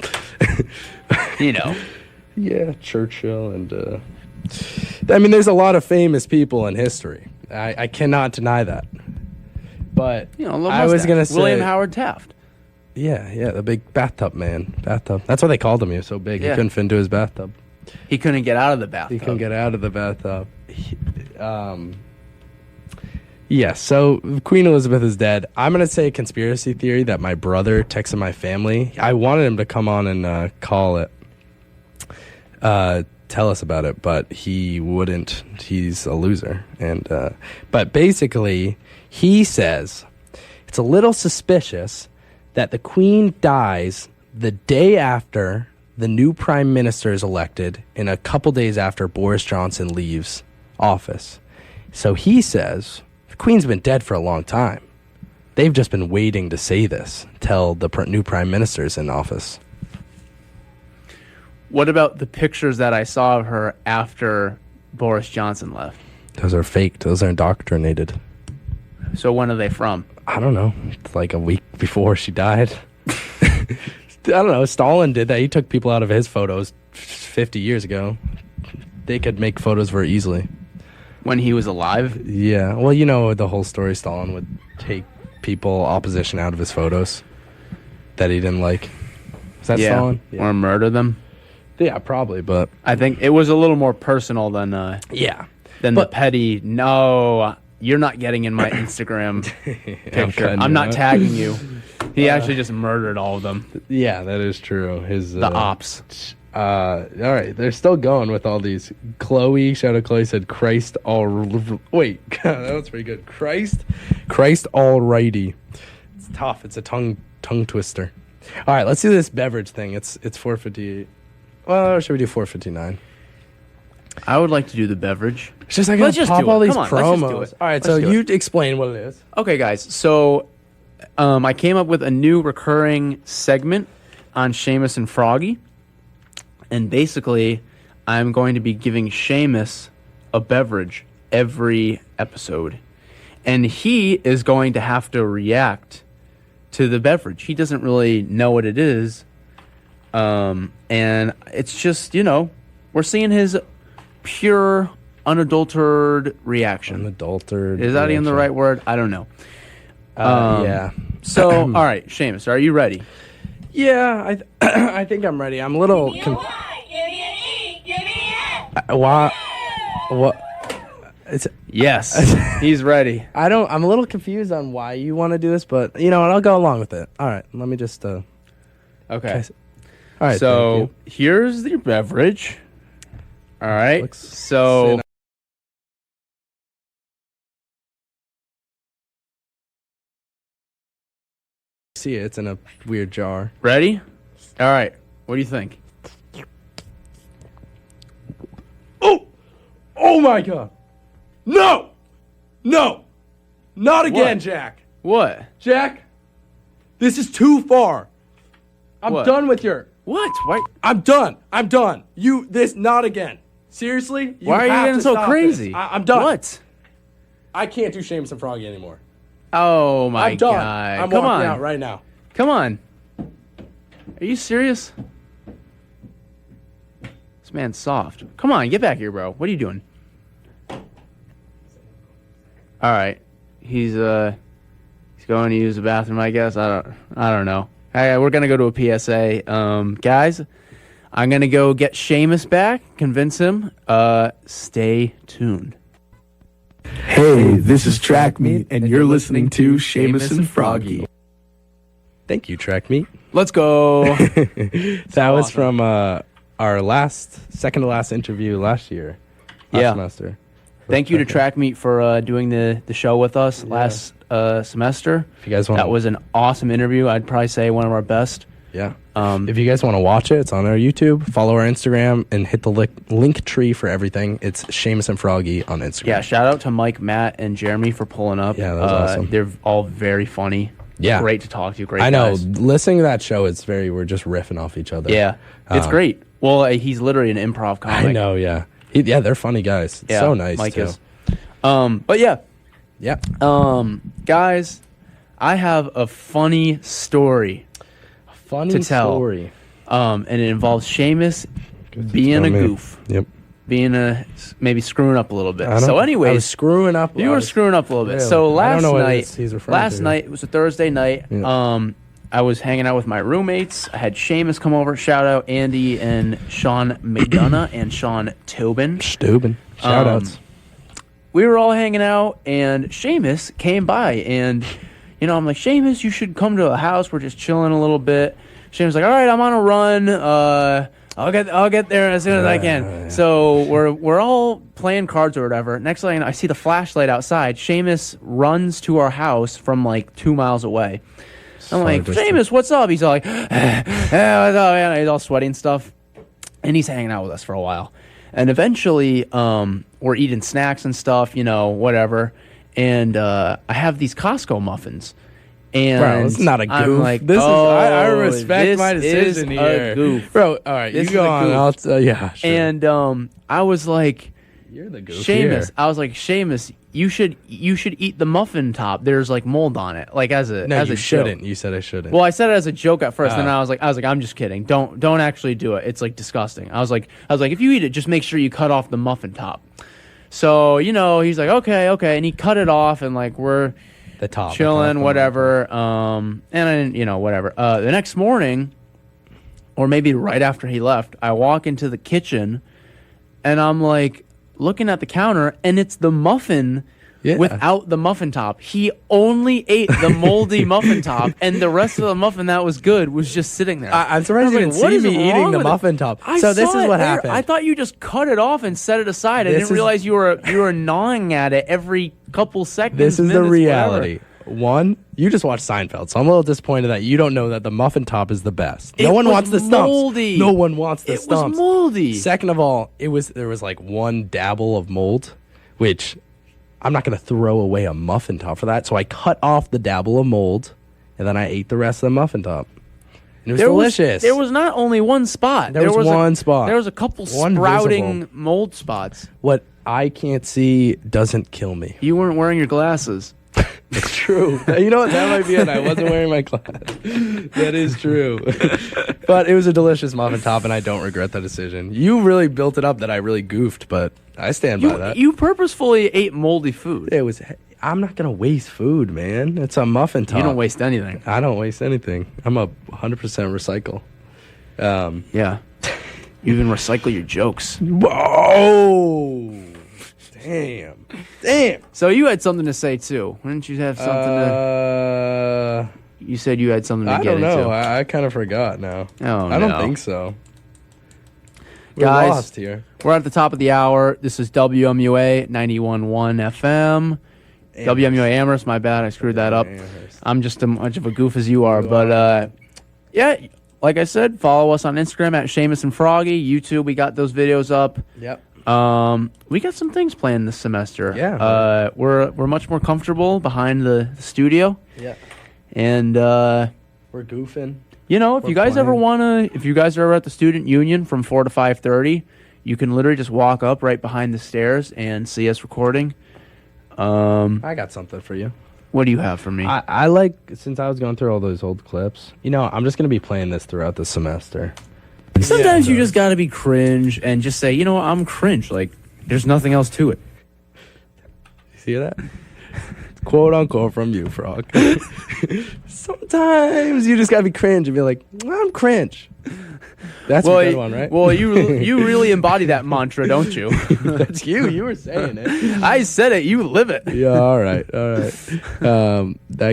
Speaker 3: Yeah, Churchill and I mean, there's a lot of famous people in history. I cannot deny that. But I was gonna say
Speaker 2: William Howard Taft.
Speaker 3: Yeah, the big bathtub man. That's what they called him. He was so big he couldn't fit into his bathtub.
Speaker 2: He couldn't get out of the bathtub.
Speaker 3: Yeah, so Queen Elizabeth is dead. I'm going to say a conspiracy theory that my brother texted my family. I wanted him to come on and call it. Tell us about it, but he wouldn't. He's a loser. And but basically, he says it's a little suspicious that the Queen dies the day after the new prime minister is elected and a couple days after Boris Johnson leaves office. So he says the Queen's been dead for a long time. They've just been waiting to say this till the new prime minister's in office.
Speaker 2: What about the pictures that I saw of her after Boris Johnson left?
Speaker 3: Those are faked. Those are indoctrinated.
Speaker 2: So when are they from?
Speaker 3: I don't know. It's like a week before she died. I don't know. Stalin did that. He took people out of his photos 50 years ago. They could make photos very easily.
Speaker 2: When he was alive?
Speaker 3: Yeah. Well, the whole story. Stalin would take people, opposition, out of his photos that he didn't like. Is that Stalin?
Speaker 2: Yeah. Or murder them?
Speaker 3: Yeah, probably, but...
Speaker 2: I think it was a little more personal than... the petty, no, you're not getting in my Instagram picture. I'm not tagging you. He actually just murdered all of them.
Speaker 3: Yeah, that is true.
Speaker 2: The ops.
Speaker 3: All right, they're still going with all these. Shout out Chloe, said Christ all... Wait, that was pretty good. Christ alrighty. It's tough. It's a tongue twister. All right, let's do this beverage thing. It's 4:58. Well, should we do 4:59? I
Speaker 2: would like to do the beverage.
Speaker 3: It's just I gotta pop all these promos. All right, so you explain what it is.
Speaker 2: Okay, guys. So I came up with a new recurring segment on Seamus and Froggy. And basically, I'm going to be giving Seamus a beverage every episode. And he is going to have to react to the beverage. He doesn't really know what it is. And it's just, we're seeing his pure, unadulterated reaction.
Speaker 3: Unadulterated.
Speaker 2: Is that even the right word? I don't know.
Speaker 3: Yeah.
Speaker 2: So, all right, Seamus, are you ready?
Speaker 3: Yeah, I think I'm ready. I'm a little... What?
Speaker 2: Yes, he's ready.
Speaker 3: I'm a little confused on why you want to do this, but you know what? I'll go along with it. All right, let me just...
Speaker 2: Okay.
Speaker 3: All right,
Speaker 2: so here's the beverage. All right, so...
Speaker 3: See it. It's in a weird jar.
Speaker 2: Ready? All right. What do you think?
Speaker 3: Oh my God! No! Not again,
Speaker 2: What?
Speaker 3: Jack.
Speaker 2: What?
Speaker 3: Jack, this is too far. I'm
Speaker 2: What?
Speaker 3: done with your
Speaker 2: What? Why?
Speaker 3: I'm done. I'm done. Not again. Seriously?
Speaker 2: Why are you
Speaker 3: have
Speaker 2: getting
Speaker 3: to
Speaker 2: so
Speaker 3: stop
Speaker 2: crazy?
Speaker 3: this. I'm done.
Speaker 2: What?
Speaker 3: I can't do Seamus and Froggy anymore.
Speaker 2: Oh my
Speaker 3: I'm done.
Speaker 2: god!
Speaker 3: I'm
Speaker 2: Come
Speaker 3: walking
Speaker 2: on,
Speaker 3: out right now.
Speaker 2: come on. Are you serious? This man's soft. Come on, get back here, bro. What are you doing? All right, he's going to use the bathroom, I guess. I don't know. Hey, we're gonna go to a PSA, guys. I'm gonna go get Seamus back. Convince him. Stay tuned.
Speaker 5: Hey, this is Track Meet, and you're listening to Seamus and Froggy.
Speaker 3: Thank you, Track Meet.
Speaker 2: Let's go.
Speaker 3: That was from our second to last interview last semester.
Speaker 2: Thank you to Track Meet for doing the show with us last semester.
Speaker 3: If you guys want,
Speaker 2: that was an awesome interview. I'd probably say one of our best.
Speaker 3: Yeah. If you guys want to watch it, it's on our YouTube. Follow our Instagram and hit the link tree for everything. It's Seamus and Froggy on Instagram.
Speaker 2: Yeah. Shout out to Mike, Matt, and Jeremy for pulling up.
Speaker 3: Yeah, that was awesome.
Speaker 2: They're all very funny.
Speaker 3: Yeah.
Speaker 2: Great to talk to. Great.
Speaker 3: I know.
Speaker 2: Guys.
Speaker 3: Listening to that show, we're just riffing off each other.
Speaker 2: Yeah. It's great. Well, he's literally an improv comic.
Speaker 3: I know. Yeah. They're funny guys.
Speaker 2: Yeah,
Speaker 3: So nice.
Speaker 2: Mike
Speaker 3: too.
Speaker 2: is. But yeah.
Speaker 3: Yeah.
Speaker 2: Guys, I have a funny story
Speaker 3: Funny
Speaker 2: to tell.
Speaker 3: story.
Speaker 2: And it involves Seamus being a goof.
Speaker 3: Yep.
Speaker 2: Being maybe screwing up a little bit.
Speaker 3: I
Speaker 2: So
Speaker 3: was
Speaker 2: anyways,
Speaker 3: screwing up.
Speaker 2: you were screwing up a little bit.
Speaker 3: Really?
Speaker 2: So
Speaker 3: I
Speaker 2: last
Speaker 3: don't know what
Speaker 2: night,
Speaker 3: he's referring to.
Speaker 2: it was a Thursday night.
Speaker 3: Yeah.
Speaker 2: I was hanging out with my roommates. I had Seamus come over. Shout out Andy and Sean McDonough and Sean Tobin.
Speaker 3: Stubin. Shout outs.
Speaker 2: We were all hanging out, and Seamus came by, and I'm like, Seamus, you should come to the house. We're just chilling a little bit. Seamus like, all right, I'm on a run. I'll get there as soon as I can.
Speaker 3: Yeah.
Speaker 2: So we're all playing cards or whatever. Next thing I see the flashlight outside. Seamus runs to our house from like 2 miles away. I'm like, Seamus, what's up? He's all like, what's up, man? He's all sweaty and stuff. And he's hanging out with us for a while. And eventually, we're eating snacks and stuff, whatever. And I have these Costco muffins. And
Speaker 3: Bro, it's not a goof.
Speaker 2: I'm like,
Speaker 3: I respect my
Speaker 2: this
Speaker 3: decision
Speaker 2: is
Speaker 3: here.
Speaker 2: a goof.
Speaker 3: Bro, all right,
Speaker 2: This
Speaker 3: you go
Speaker 2: is a
Speaker 3: on.
Speaker 2: goof.
Speaker 3: Yeah, sure.
Speaker 2: And I was like,
Speaker 3: You're the goof
Speaker 2: Seamus,
Speaker 3: here.
Speaker 2: I was like, Seamus, you should eat the muffin top. There's like mold on it, like as a
Speaker 3: No,
Speaker 2: as
Speaker 3: you
Speaker 2: a
Speaker 3: shouldn't.
Speaker 2: joke.
Speaker 3: You said I shouldn't.
Speaker 2: Well, I said it as a joke at first, then
Speaker 3: Oh.
Speaker 2: I was like, I'm just kidding. Don't actually do it. It's like disgusting. I was like, if you eat it, just make sure you cut off the muffin top. So he's like, okay, and he cut it off, and like we're
Speaker 3: the top.
Speaker 2: chilling, whatever. And then whatever. The next morning, or maybe right after he left, I walk into the kitchen, and I'm like looking at the counter, and it's the muffin.
Speaker 3: Yeah.
Speaker 2: Without the muffin top. He only ate the moldy muffin top, and the rest of the muffin that was good was just sitting there.
Speaker 3: I'm surprised you
Speaker 2: I
Speaker 3: didn't
Speaker 2: was like, what
Speaker 3: see
Speaker 2: is
Speaker 3: me
Speaker 2: wrong
Speaker 3: eating the
Speaker 2: with it?
Speaker 3: muffin top.
Speaker 2: I
Speaker 3: So this
Speaker 2: saw
Speaker 3: is
Speaker 2: it
Speaker 3: what
Speaker 2: there.
Speaker 3: happened.
Speaker 2: I thought you just cut it off and set it aside. I
Speaker 3: This
Speaker 2: didn't
Speaker 3: is-
Speaker 2: realize you were gnawing at it every couple seconds.
Speaker 3: This is the
Speaker 2: minutes,
Speaker 3: reality.
Speaker 2: whatever.
Speaker 3: One, you just watched Seinfeld, so I'm a little disappointed that you don't know that the muffin top is the best.
Speaker 2: It
Speaker 3: No one
Speaker 2: was
Speaker 3: wants the stumps.
Speaker 2: moldy.
Speaker 3: No one wants the
Speaker 2: It
Speaker 3: stumps.
Speaker 2: was moldy.
Speaker 3: Second of all, there was like one dabble of mold, which I'm not going to throw away a muffin top for that. So I cut off the dabble of mold, and then I ate the rest of the muffin top. And it was delicious.
Speaker 2: There was not only one spot.
Speaker 3: There was one spot.
Speaker 2: There was a couple
Speaker 3: One
Speaker 2: sprouting
Speaker 3: visible.
Speaker 2: mold spots.
Speaker 3: What I can't see doesn't kill me.
Speaker 2: You weren't wearing your glasses.
Speaker 3: It's true. You know what? That might be it. I wasn't wearing my glasses. That is true. But it was a delicious muffin top, and I don't regret that decision. You really built it up that I really goofed, but I stand by that.
Speaker 2: You purposefully ate moldy food.
Speaker 3: It was. I'm not gonna waste food, man. It's a muffin top.
Speaker 2: You don't waste anything.
Speaker 3: I don't waste anything. I'm a 100% recycle.
Speaker 2: Yeah. You even recycle your jokes.
Speaker 3: Whoa! Damn.
Speaker 2: So you had something to say too. Didn't you have something to? You said you had something to
Speaker 3: I
Speaker 2: get
Speaker 3: don't know.
Speaker 2: into.
Speaker 3: I kind of forgot now.
Speaker 2: Oh,
Speaker 3: I don't
Speaker 2: no.
Speaker 3: think so. We're
Speaker 2: Guys,
Speaker 3: lost here.
Speaker 2: We're at the top of the hour. This is WMUA 91.1 FM. WMUA Amherst. My bad. I screwed that up.
Speaker 3: Amherst.
Speaker 2: I'm just as much of a goof as you are. But yeah, like I said, follow us on Instagram at Seamus and Froggy. YouTube, we got those videos up.
Speaker 3: Yep.
Speaker 2: We got some things planned this semester.
Speaker 3: Yeah.
Speaker 2: We're much more comfortable behind the studio.
Speaker 3: Yeah.
Speaker 2: And
Speaker 3: We're goofing.
Speaker 2: You know, if you guys ever if you guys are ever at the student union from 4 to 5:30, you can literally just walk up right behind the stairs and see us recording.
Speaker 3: I got something for you.
Speaker 2: What do you have for me?
Speaker 3: I like, since I was going through all those old clips, you know, I'm just going to be playing this throughout the semester.
Speaker 2: Sometimes you just got to be cringe and just say, you know what, I'm cringe. Like, there's nothing else to it.
Speaker 3: See that? Quote unquote from you, Frog. Sometimes you just got to be cringe and be like, I'm cringe. That's a good one, right?
Speaker 2: Well, you really embody that mantra, don't you?
Speaker 3: That's you. You were saying it.
Speaker 2: I said it. You live it.
Speaker 3: Yeah, all right. I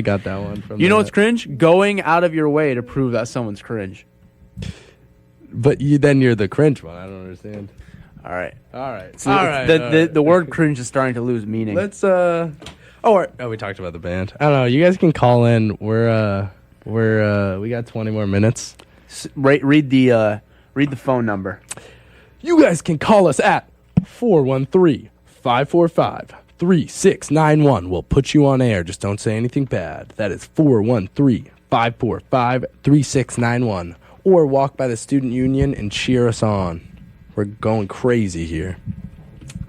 Speaker 3: got that one from
Speaker 2: You know what's cringe? Going out of your way to prove that someone's cringe.
Speaker 3: But then you're the cringe one. I don't understand.
Speaker 2: All right.
Speaker 3: So
Speaker 2: The word cringe is starting to lose meaning.
Speaker 3: Let's we talked about the band. I don't know. You guys can call in. We got 20 more minutes.
Speaker 2: Read the phone number.
Speaker 3: You guys can call us at 413-545-3691. We'll put you on air. Just don't say anything bad. That is 413-545-3691. Or walk by the student union and cheer us on. We're going crazy here.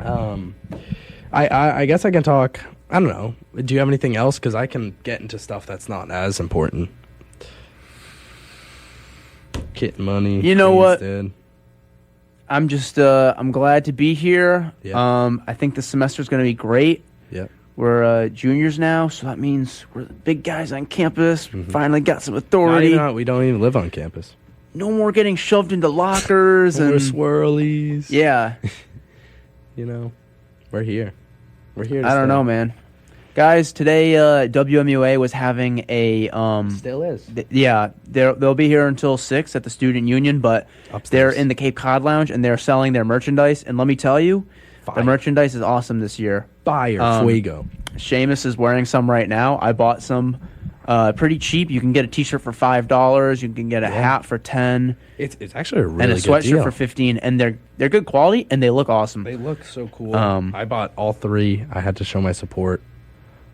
Speaker 3: I guess I can talk. I don't know. Do you have anything else? Because I can get into stuff that's not as important. Kit money.
Speaker 2: You know what?
Speaker 3: Dead.
Speaker 2: I'm just I'm glad to be here.
Speaker 3: Yeah.
Speaker 2: I think the semester's going to be great.
Speaker 3: Yep.
Speaker 2: We're juniors now, so that means we're the big guys on campus. We finally got some authority.
Speaker 3: We don't even live on campus.
Speaker 2: No more getting shoved into lockers and
Speaker 3: swirlies.
Speaker 2: Yeah.
Speaker 3: You know, we're here. We're here. To
Speaker 2: I don't know, man. Guys, today WMUA was having a
Speaker 3: still is.
Speaker 2: They'll be here until 6 at the student union, but
Speaker 3: Upstairs.
Speaker 2: they're in the Cape Cod Lounge and they're selling their merchandise. And let me tell you, the merchandise is awesome this year.
Speaker 3: Fire, fuego.
Speaker 2: Seamus is wearing some right now. I bought some pretty cheap. You can get a t-shirt for $5. You can get a hat for $10.
Speaker 3: It's actually a really
Speaker 2: and a
Speaker 3: good
Speaker 2: sweatshirt
Speaker 3: deal.
Speaker 2: for $15. And they're good quality and they look awesome.
Speaker 3: They look so cool. I bought all 3. I had to show my support.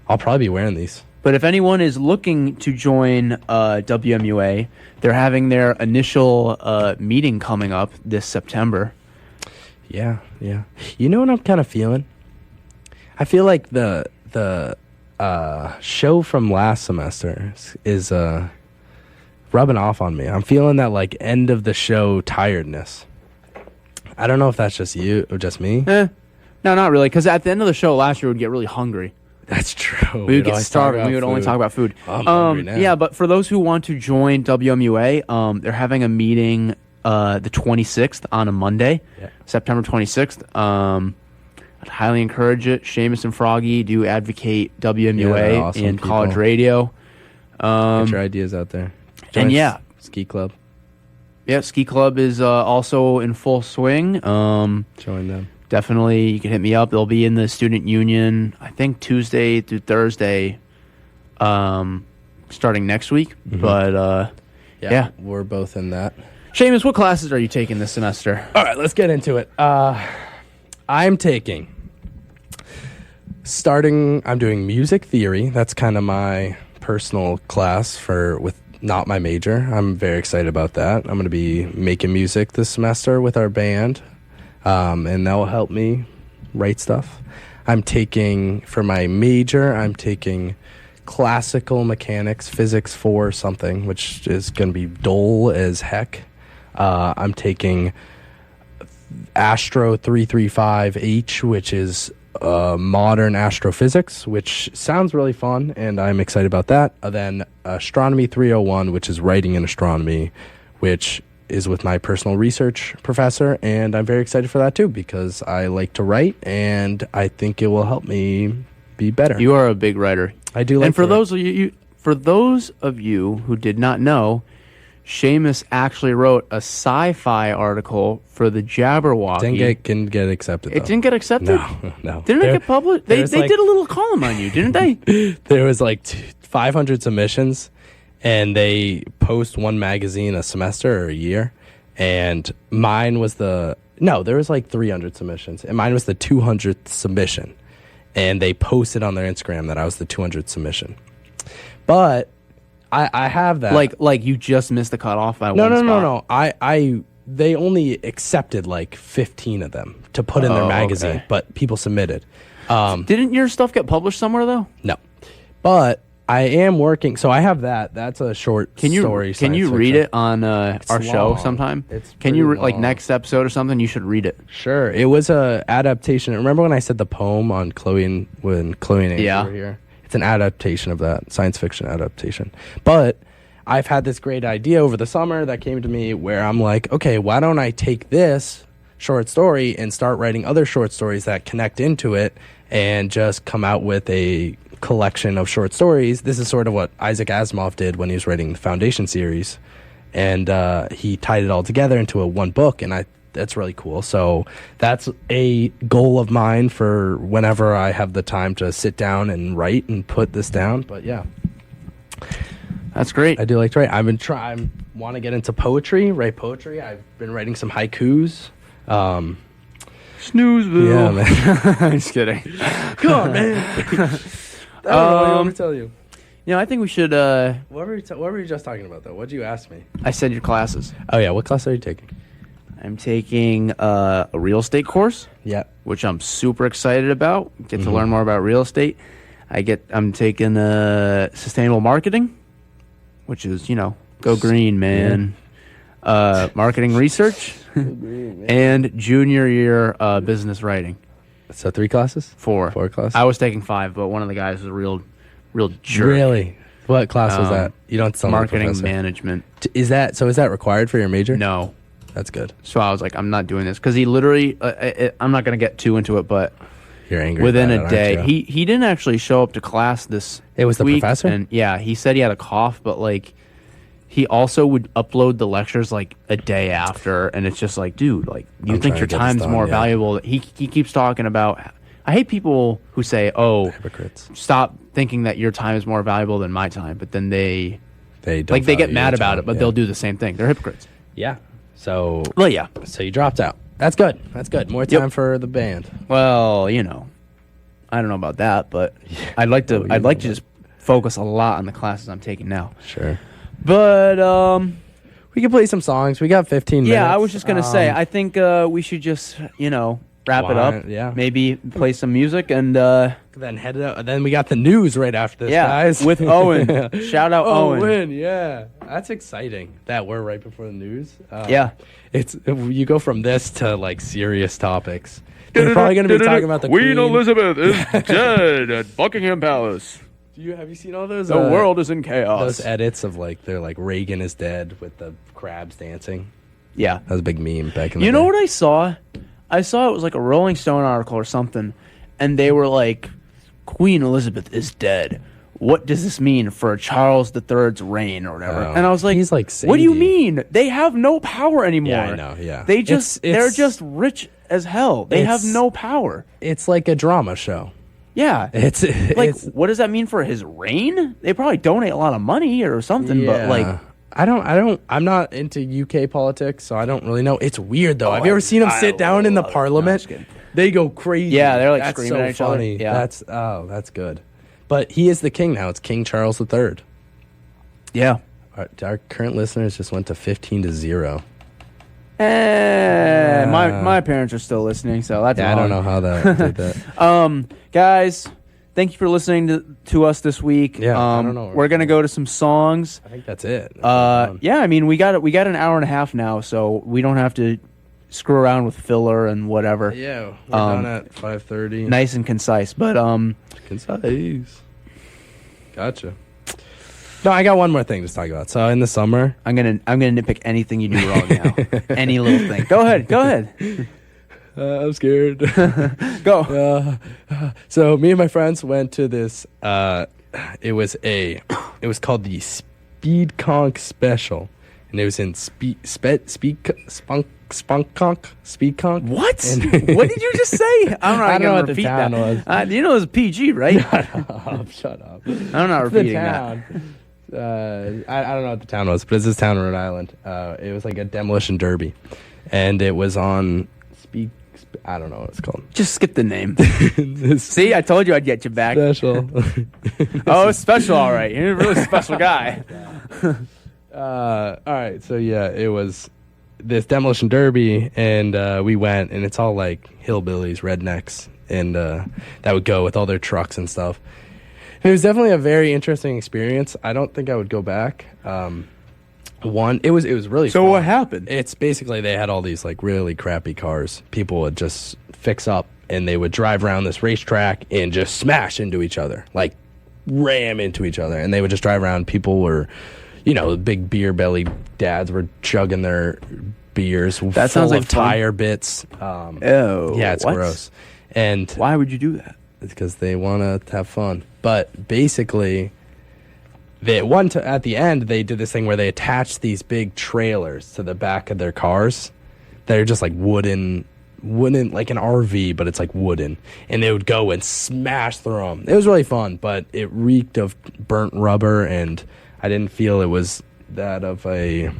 Speaker 3: I'll probably be wearing these.
Speaker 2: But if anyone is looking to join WMUA, they're having their initial meeting coming up this September.
Speaker 3: Yeah. You know what I'm kind of feeling? I feel like the show from last semester is rubbing off on me. I'm feeling that like end of the show tiredness. I don't know if that's just you or just me.
Speaker 2: No, not really. Because at the end of the show last year, we'd get really hungry.
Speaker 3: That's true.
Speaker 2: We would get starving. We would only talk about food.
Speaker 3: I'm hungry now.
Speaker 2: Yeah, but for those who want to join WMUA, they're having a meeting the 26th on a Monday, September 26th. I'd highly encourage it. Seamus and Froggy do advocate WMUA
Speaker 3: awesome
Speaker 2: in
Speaker 3: people.
Speaker 2: college radio.
Speaker 3: Get your ideas out there. Join Ski Club.
Speaker 2: Yeah, Ski Club is also in full swing.
Speaker 3: Join them.
Speaker 2: Definitely, you can hit me up. They'll be in the student union, I think Tuesday through Thursday, starting next week. But yeah,
Speaker 3: we're both in that.
Speaker 2: Seamus, what classes are you taking this semester?
Speaker 3: All right, let's get into it. I'm taking I'm doing music theory. That's kind of my personal class with not my major. I'm very excited about that. I'm going to be making music this semester with our band. And that will help me write stuff. For my major, I'm taking classical mechanics, physics 4 something, which is going to be dull as heck. I'm taking Astro 335H, which is modern astrophysics, which sounds really fun, and I'm excited about that. Then Astronomy 301, which is writing in astronomy, which is with my personal research professor, and I'm very excited for that too because I like to write and I think it will help me be better.
Speaker 2: You are a big writer.
Speaker 3: I do like
Speaker 2: and for those of you who did not know, Seamus actually wrote a sci-fi article for the Jabberwocky.
Speaker 3: Didn't get accepted.
Speaker 2: It didn't get accepted?
Speaker 3: No.
Speaker 2: Didn't it get published? They did a little column on you, didn't they?
Speaker 3: There was like 500 submissions. And they post one magazine a semester or a year. And mine was there was like 300 submissions. And mine was the 200th submission. And they posted on their Instagram that I was the 200th submission. But I have that.
Speaker 2: Like you just missed the cutoff by
Speaker 3: no,
Speaker 2: one
Speaker 3: no,
Speaker 2: spot.
Speaker 3: no. They only accepted like 15 of them to put in their magazine,
Speaker 2: okay.
Speaker 3: but people submitted.
Speaker 2: Didn't your stuff get published somewhere though?
Speaker 3: No, but I am working. So I have that. That's a short story.
Speaker 2: Can you
Speaker 3: science
Speaker 2: read
Speaker 3: fiction.
Speaker 2: it on our show
Speaker 3: long.
Speaker 2: sometime?
Speaker 3: It's
Speaker 2: can you
Speaker 3: pretty
Speaker 2: like
Speaker 3: long.
Speaker 2: next episode or something? You should read it.
Speaker 3: Sure. It was a adaptation. Remember when I said the poem on Chloe and Amy
Speaker 2: Yeah.
Speaker 3: were here? It's an adaptation of that science fiction adaptation. But I've had this great idea over the summer that came to me where I'm like, okay, why don't I take this short story and start writing other short stories that connect into it and just come out with a collection of short stories. This is sort of what Isaac Asimov did when he was writing the Foundation series, and he tied it all together into a one book, and that's really cool. So that's a goal of mine for whenever I have the time to sit down and write and put this down. But yeah,
Speaker 2: That's great.
Speaker 3: I do like to write. I've been trying, want to get into poetry, write poetry. I've been writing some haikus.
Speaker 2: Snoozeville.
Speaker 3: Yeah, man.
Speaker 2: I'm just kidding.
Speaker 3: Come on, man. I don't know what you want me to tell you.
Speaker 2: You know, I think we should.
Speaker 3: What were you just talking about, though? What did you ask me?
Speaker 2: I said your classes.
Speaker 3: Oh, yeah. What class are you taking?
Speaker 2: I'm taking a real estate course,
Speaker 3: Yeah.
Speaker 2: which I'm super excited about. Get
Speaker 3: Mm-hmm.
Speaker 2: to learn more about real estate. I'm taking sustainable marketing, which is go green, man. Marketing research, and junior year business writing.
Speaker 3: So 3 classes?
Speaker 2: 4.
Speaker 3: 4 classes?
Speaker 2: I was taking 5, but one of the guys was a real jerk.
Speaker 3: Really? What class was that? You don't tell me the
Speaker 2: Marketing
Speaker 3: professor.
Speaker 2: management.
Speaker 3: Is that required for your major?
Speaker 2: No.
Speaker 3: That's good.
Speaker 2: So I was like, I'm not doing this because he literally. I'm not going to get too into it, but
Speaker 3: You're angry.
Speaker 2: within
Speaker 3: about
Speaker 2: a
Speaker 3: it,
Speaker 2: day,
Speaker 3: aren't you?
Speaker 2: he didn't actually show up to class this.
Speaker 3: It was the
Speaker 2: week,
Speaker 3: professor?
Speaker 2: and yeah, he said he had a cough, but like, he also would upload the lectures like a day after, and it's just like, dude, like you
Speaker 3: I'm
Speaker 2: think
Speaker 3: trying
Speaker 2: your
Speaker 3: to get this
Speaker 2: time's
Speaker 3: done,
Speaker 2: more
Speaker 3: yeah.
Speaker 2: valuable. He keeps talking about. I hate people who say, "Oh,
Speaker 3: Hypocrites.
Speaker 2: stop thinking that your time is more valuable than my time," but then they
Speaker 3: They don't
Speaker 2: like they get
Speaker 3: value
Speaker 2: mad
Speaker 3: your
Speaker 2: about
Speaker 3: time,
Speaker 2: it, but
Speaker 3: yeah.
Speaker 2: they'll do the same thing. They're hypocrites.
Speaker 3: Yeah. So
Speaker 2: Well, yeah.
Speaker 3: you dropped out. That's good. That's good. More time for the band.
Speaker 2: Well, I don't know about that, but I'd like to. I'd like to just focus a lot on the classes I'm taking now.
Speaker 3: Sure.
Speaker 2: But
Speaker 3: We can play some songs. We got 15 minutes.
Speaker 2: yeah, I was just gonna say. I think we should just wrap it up.
Speaker 3: Yeah.
Speaker 2: Maybe play some music and
Speaker 3: Then head it out. Then we got the news right after this,
Speaker 2: yeah,
Speaker 3: guys.
Speaker 2: with Owen. Shout out Owen.
Speaker 3: Owen, yeah. That's exciting that we're right before the news.
Speaker 2: Yeah.
Speaker 3: It's you go from this to like serious topics. We're probably going to be talking about the Queen.
Speaker 2: Elizabeth is dead at Buckingham Palace.
Speaker 3: Have you seen all those?
Speaker 2: The world is in chaos.
Speaker 3: Those edits of like they're like Reagan is dead with the crabs dancing.
Speaker 2: Yeah.
Speaker 3: That was a big meme back in the
Speaker 2: You
Speaker 3: day.
Speaker 2: know what I saw? I saw it was like a Rolling Stone article or something, and they were like, Queen Elizabeth is dead. What does this mean for Charles III's reign or whatever?
Speaker 3: Oh,
Speaker 2: and I was like,
Speaker 3: he's like
Speaker 2: what do you
Speaker 3: Sadie.
Speaker 2: mean? They have no power anymore.
Speaker 3: Yeah, I know, yeah.
Speaker 2: They just, they're
Speaker 3: It's-
Speaker 2: just rich as hell. They have
Speaker 3: It's-
Speaker 2: no power.
Speaker 3: It's like a drama show.
Speaker 2: Yeah.
Speaker 3: It's
Speaker 2: Like, what does that mean for his reign? They probably donate a lot of money or something, but like,
Speaker 3: I'm not into UK politics, so I don't really know. It's weird though. Have you ever seen them sit down in the
Speaker 2: love it. No, I'm
Speaker 3: parliament?
Speaker 2: just kidding.
Speaker 3: They go crazy.
Speaker 2: Yeah, they're, like,
Speaker 3: that's
Speaker 2: screaming
Speaker 3: so
Speaker 2: at each other.
Speaker 3: funny.
Speaker 2: Yeah.
Speaker 3: That's good. But he is the king now. It's King Charles III.
Speaker 2: yeah.
Speaker 3: Our current listeners just went to 15-0.
Speaker 2: My parents are still listening, so that's
Speaker 3: Yeah, I
Speaker 2: wrong.
Speaker 3: don't know how that did that.
Speaker 2: Guys, thank you for listening to us this week.
Speaker 3: Yeah, I don't know what
Speaker 2: we're gonna go to some songs.
Speaker 3: I think that's it.
Speaker 2: Yeah, I mean we got an hour and a half now, so we don't have to screw around with filler and whatever.
Speaker 3: Yeah, we're done at 5:30.
Speaker 2: Nice and concise, but
Speaker 3: Concise. Gotcha. No, I got one more thing to talk about. So in the summer,
Speaker 2: I'm gonna nitpick anything you do wrong now. Any little thing. Go ahead.
Speaker 3: I'm scared.
Speaker 2: Go.
Speaker 3: So me and my friends went to this. It was called the Speed Conk Special, and it was in Speed Conk.
Speaker 2: What?
Speaker 3: And-
Speaker 2: What did you just say? I'm not
Speaker 3: I don't know
Speaker 2: gonna
Speaker 3: what the
Speaker 2: repeat
Speaker 3: town
Speaker 2: that.
Speaker 3: was.
Speaker 2: You know it was PG, right?
Speaker 3: Shut up.
Speaker 2: I'm not
Speaker 3: The
Speaker 2: repeating that.
Speaker 3: town. I don't know what the town was, but it's this town in Rhode Island. It was like a demolition derby, and it was on I don't know what it's called.
Speaker 2: Just skip the name.
Speaker 3: This
Speaker 2: See, I told you I'd get you back.
Speaker 3: special.
Speaker 2: Oh, special, all right. You're a really special guy.
Speaker 3: All right, so yeah, it was this demolition derby, and we went, and it's all like hillbillies, rednecks, and that would go with all their trucks and stuff. It was definitely a very interesting experience. I don't think I would go back. It was really
Speaker 2: So
Speaker 3: fun.
Speaker 2: what happened?
Speaker 3: It's basically they had all these like really crappy cars. People would just fix up, and they would drive around this racetrack and just smash into each other, like ram into each other, and they would just drive around. People were, big beer belly dads were chugging their beers.
Speaker 2: That sounds
Speaker 3: full
Speaker 2: like
Speaker 3: of
Speaker 2: fun.
Speaker 3: tire bits.
Speaker 2: Oh,
Speaker 3: Yeah, it's
Speaker 2: what?
Speaker 3: gross. And
Speaker 2: Why would you do that?
Speaker 3: it's because they want to have fun. But basically, at the end, they did this thing where they attached these big trailers to the back of their cars that are just like wooden, like an RV, but it's like wooden. And they would go and smash through them. It was really fun, but it reeked of burnt rubber, and I didn't feel it was that of a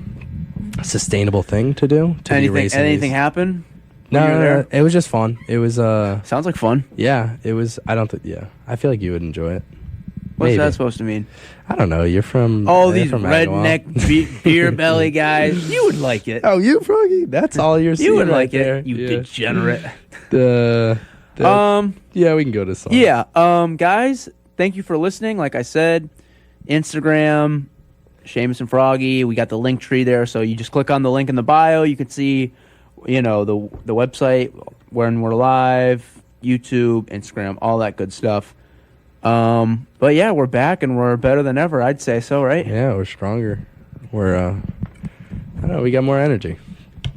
Speaker 3: sustainable thing to do. To be racing
Speaker 2: Anything
Speaker 3: these.
Speaker 2: happen? when you were
Speaker 3: No,
Speaker 2: there?
Speaker 3: it was just fun. It was
Speaker 2: Sounds like fun.
Speaker 3: yeah, it was. I don't think. Yeah, I feel like you would enjoy it.
Speaker 2: What's
Speaker 3: Maybe.
Speaker 2: that supposed to mean?
Speaker 3: I don't know. You're from
Speaker 2: Oh,
Speaker 3: you're
Speaker 2: these
Speaker 3: from Agawam.
Speaker 2: redneck beer belly guys. You would like it.
Speaker 3: Oh, you Froggy? That's all you're seeing.
Speaker 2: You would
Speaker 3: right
Speaker 2: like
Speaker 3: there.
Speaker 2: it. You
Speaker 3: Yeah.
Speaker 2: degenerate.
Speaker 3: The yeah, we can go to song.
Speaker 2: Yeah. Guys, thank you for listening. Like I said, Instagram, Seamus and Froggy. We got the link tree there, so you just click on the link in the bio. You can see, the website, when we're live, YouTube, Instagram, all that good stuff. But yeah, we're back and we're better than ever. I'd say so, right?
Speaker 3: Yeah, we're stronger. We're I don't know. We got more energy.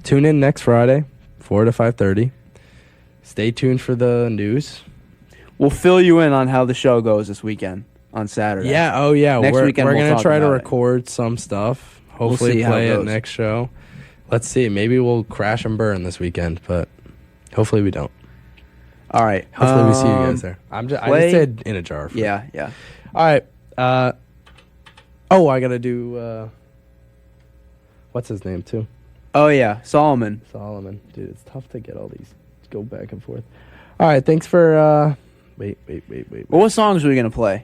Speaker 3: Tune in next Friday, 4 to 5:30. Stay tuned for the news.
Speaker 2: We'll fill you in on how the show goes this weekend on Saturday.
Speaker 3: Yeah. Oh, yeah.
Speaker 2: Next
Speaker 3: we're
Speaker 2: weekend
Speaker 3: we're
Speaker 2: we'll
Speaker 3: gonna
Speaker 2: talk
Speaker 3: try to
Speaker 2: about it.
Speaker 3: record some stuff.
Speaker 2: We'll
Speaker 3: Hopefully,
Speaker 2: see how
Speaker 3: play
Speaker 2: it
Speaker 3: it
Speaker 2: goes.
Speaker 3: next show. Let's see. Maybe we'll crash and burn this weekend, but hopefully we don't.
Speaker 2: All right.
Speaker 3: Hopefully we see you guys there. I
Speaker 2: play-
Speaker 3: just said in a jar.
Speaker 2: Yeah.
Speaker 3: All right. I gotta do. What's his name too?
Speaker 2: Oh yeah, Solomon.
Speaker 3: Solomon. Dude, it's tough to get all these. Go back and forth. All right. Thanks for. Wait.
Speaker 2: Well, what songs are we gonna play?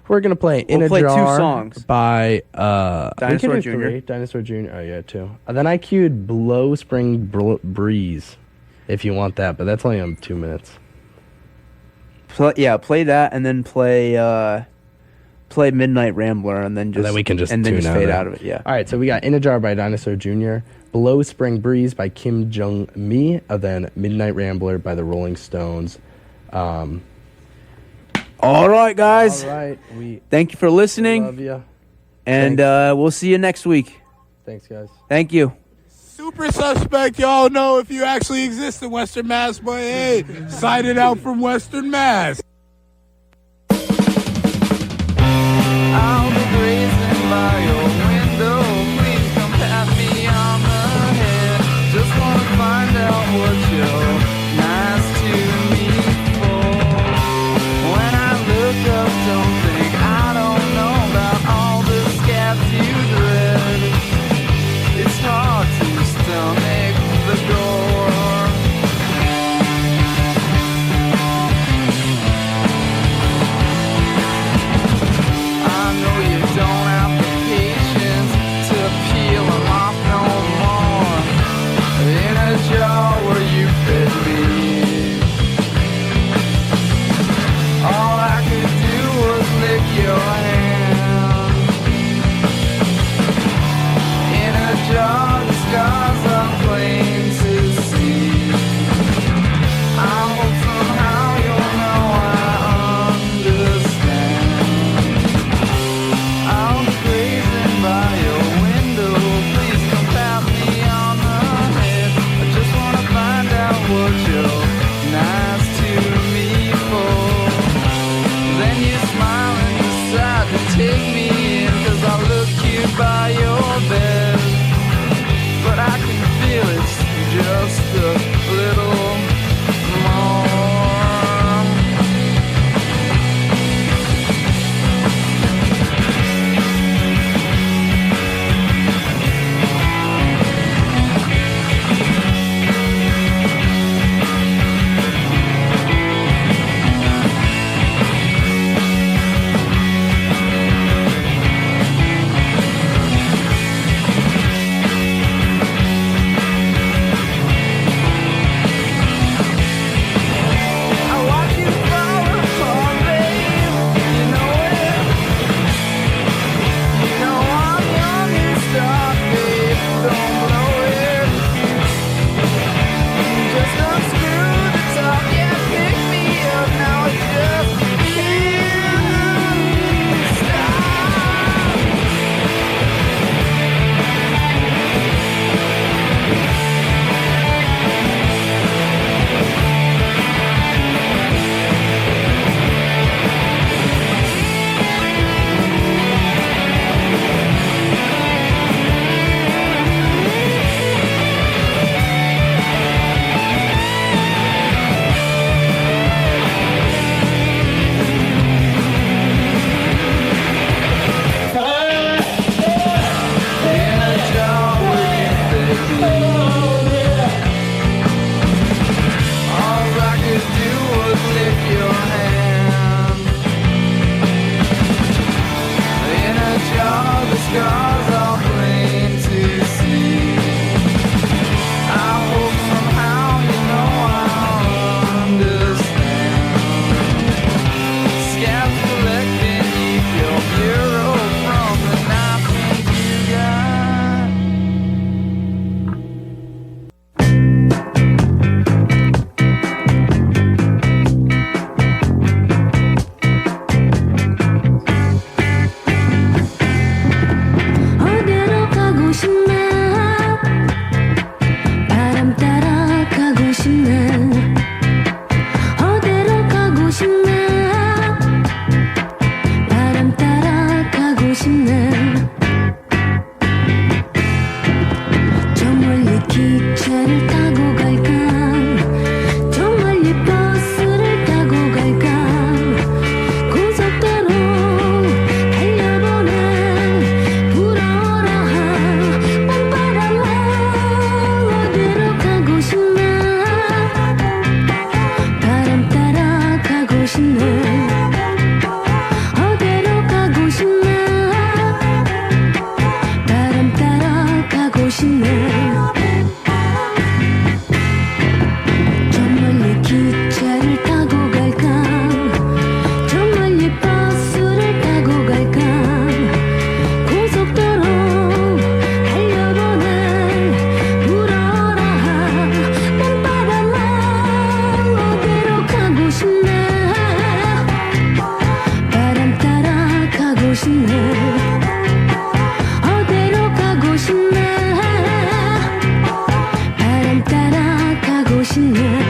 Speaker 3: We're gonna play "In
Speaker 2: We'll
Speaker 3: a
Speaker 2: play two
Speaker 3: Jar"
Speaker 2: songs.
Speaker 3: by
Speaker 2: Dinosaur
Speaker 3: we can do
Speaker 2: Jr..
Speaker 3: 3. Dinosaur Jr. Oh yeah, 2. And then I queued "Blow Spring Breeze," if you want that, but that's only on 2 minutes.
Speaker 2: Play that, and then play Midnight Rambler, and then
Speaker 3: then we can just tune
Speaker 2: fade
Speaker 3: out
Speaker 2: out of it. Yeah.
Speaker 3: All right, so we got "In a Jar" by Dinosaur Jr., "Below Spring Breeze" by Kim Jong Mi, and then "Midnight Rambler" by the Rolling Stones.
Speaker 2: All right, guys.
Speaker 3: All right, we
Speaker 2: Thank you for listening,
Speaker 3: love you.
Speaker 2: and we'll see you next week.
Speaker 3: Thanks, guys.
Speaker 2: Thank you.
Speaker 5: Super suspect, y'all know if you actually exist in Western Mass, but hey, sighted out from Western Mass.
Speaker 7: I'll be grazing by your window. Please come pat me on the head. Just wanna find out what you're nice to me for. When I look up, don't think I don't know about all the scabs you dread. It's hard to stomach the gore.
Speaker 8: 기차를 타고 갈까 저 멀리 버스를 타고 갈까 고속도로 달려보내 불어라 봄바람아 어디로 가고 싶나 바람 따라 가고 싶네 어디로 가고 싶나 바람 따라 가고 싶네 저 멀리 기차를 타고 갈까 저 멀리 버스를 타고 갈까 고속도로 달려보내 불어라 봄바람아 어디로 가고 싶나 바람 따라 가고 싶네 어디로 가고 싶나 바람 따라 가고 싶네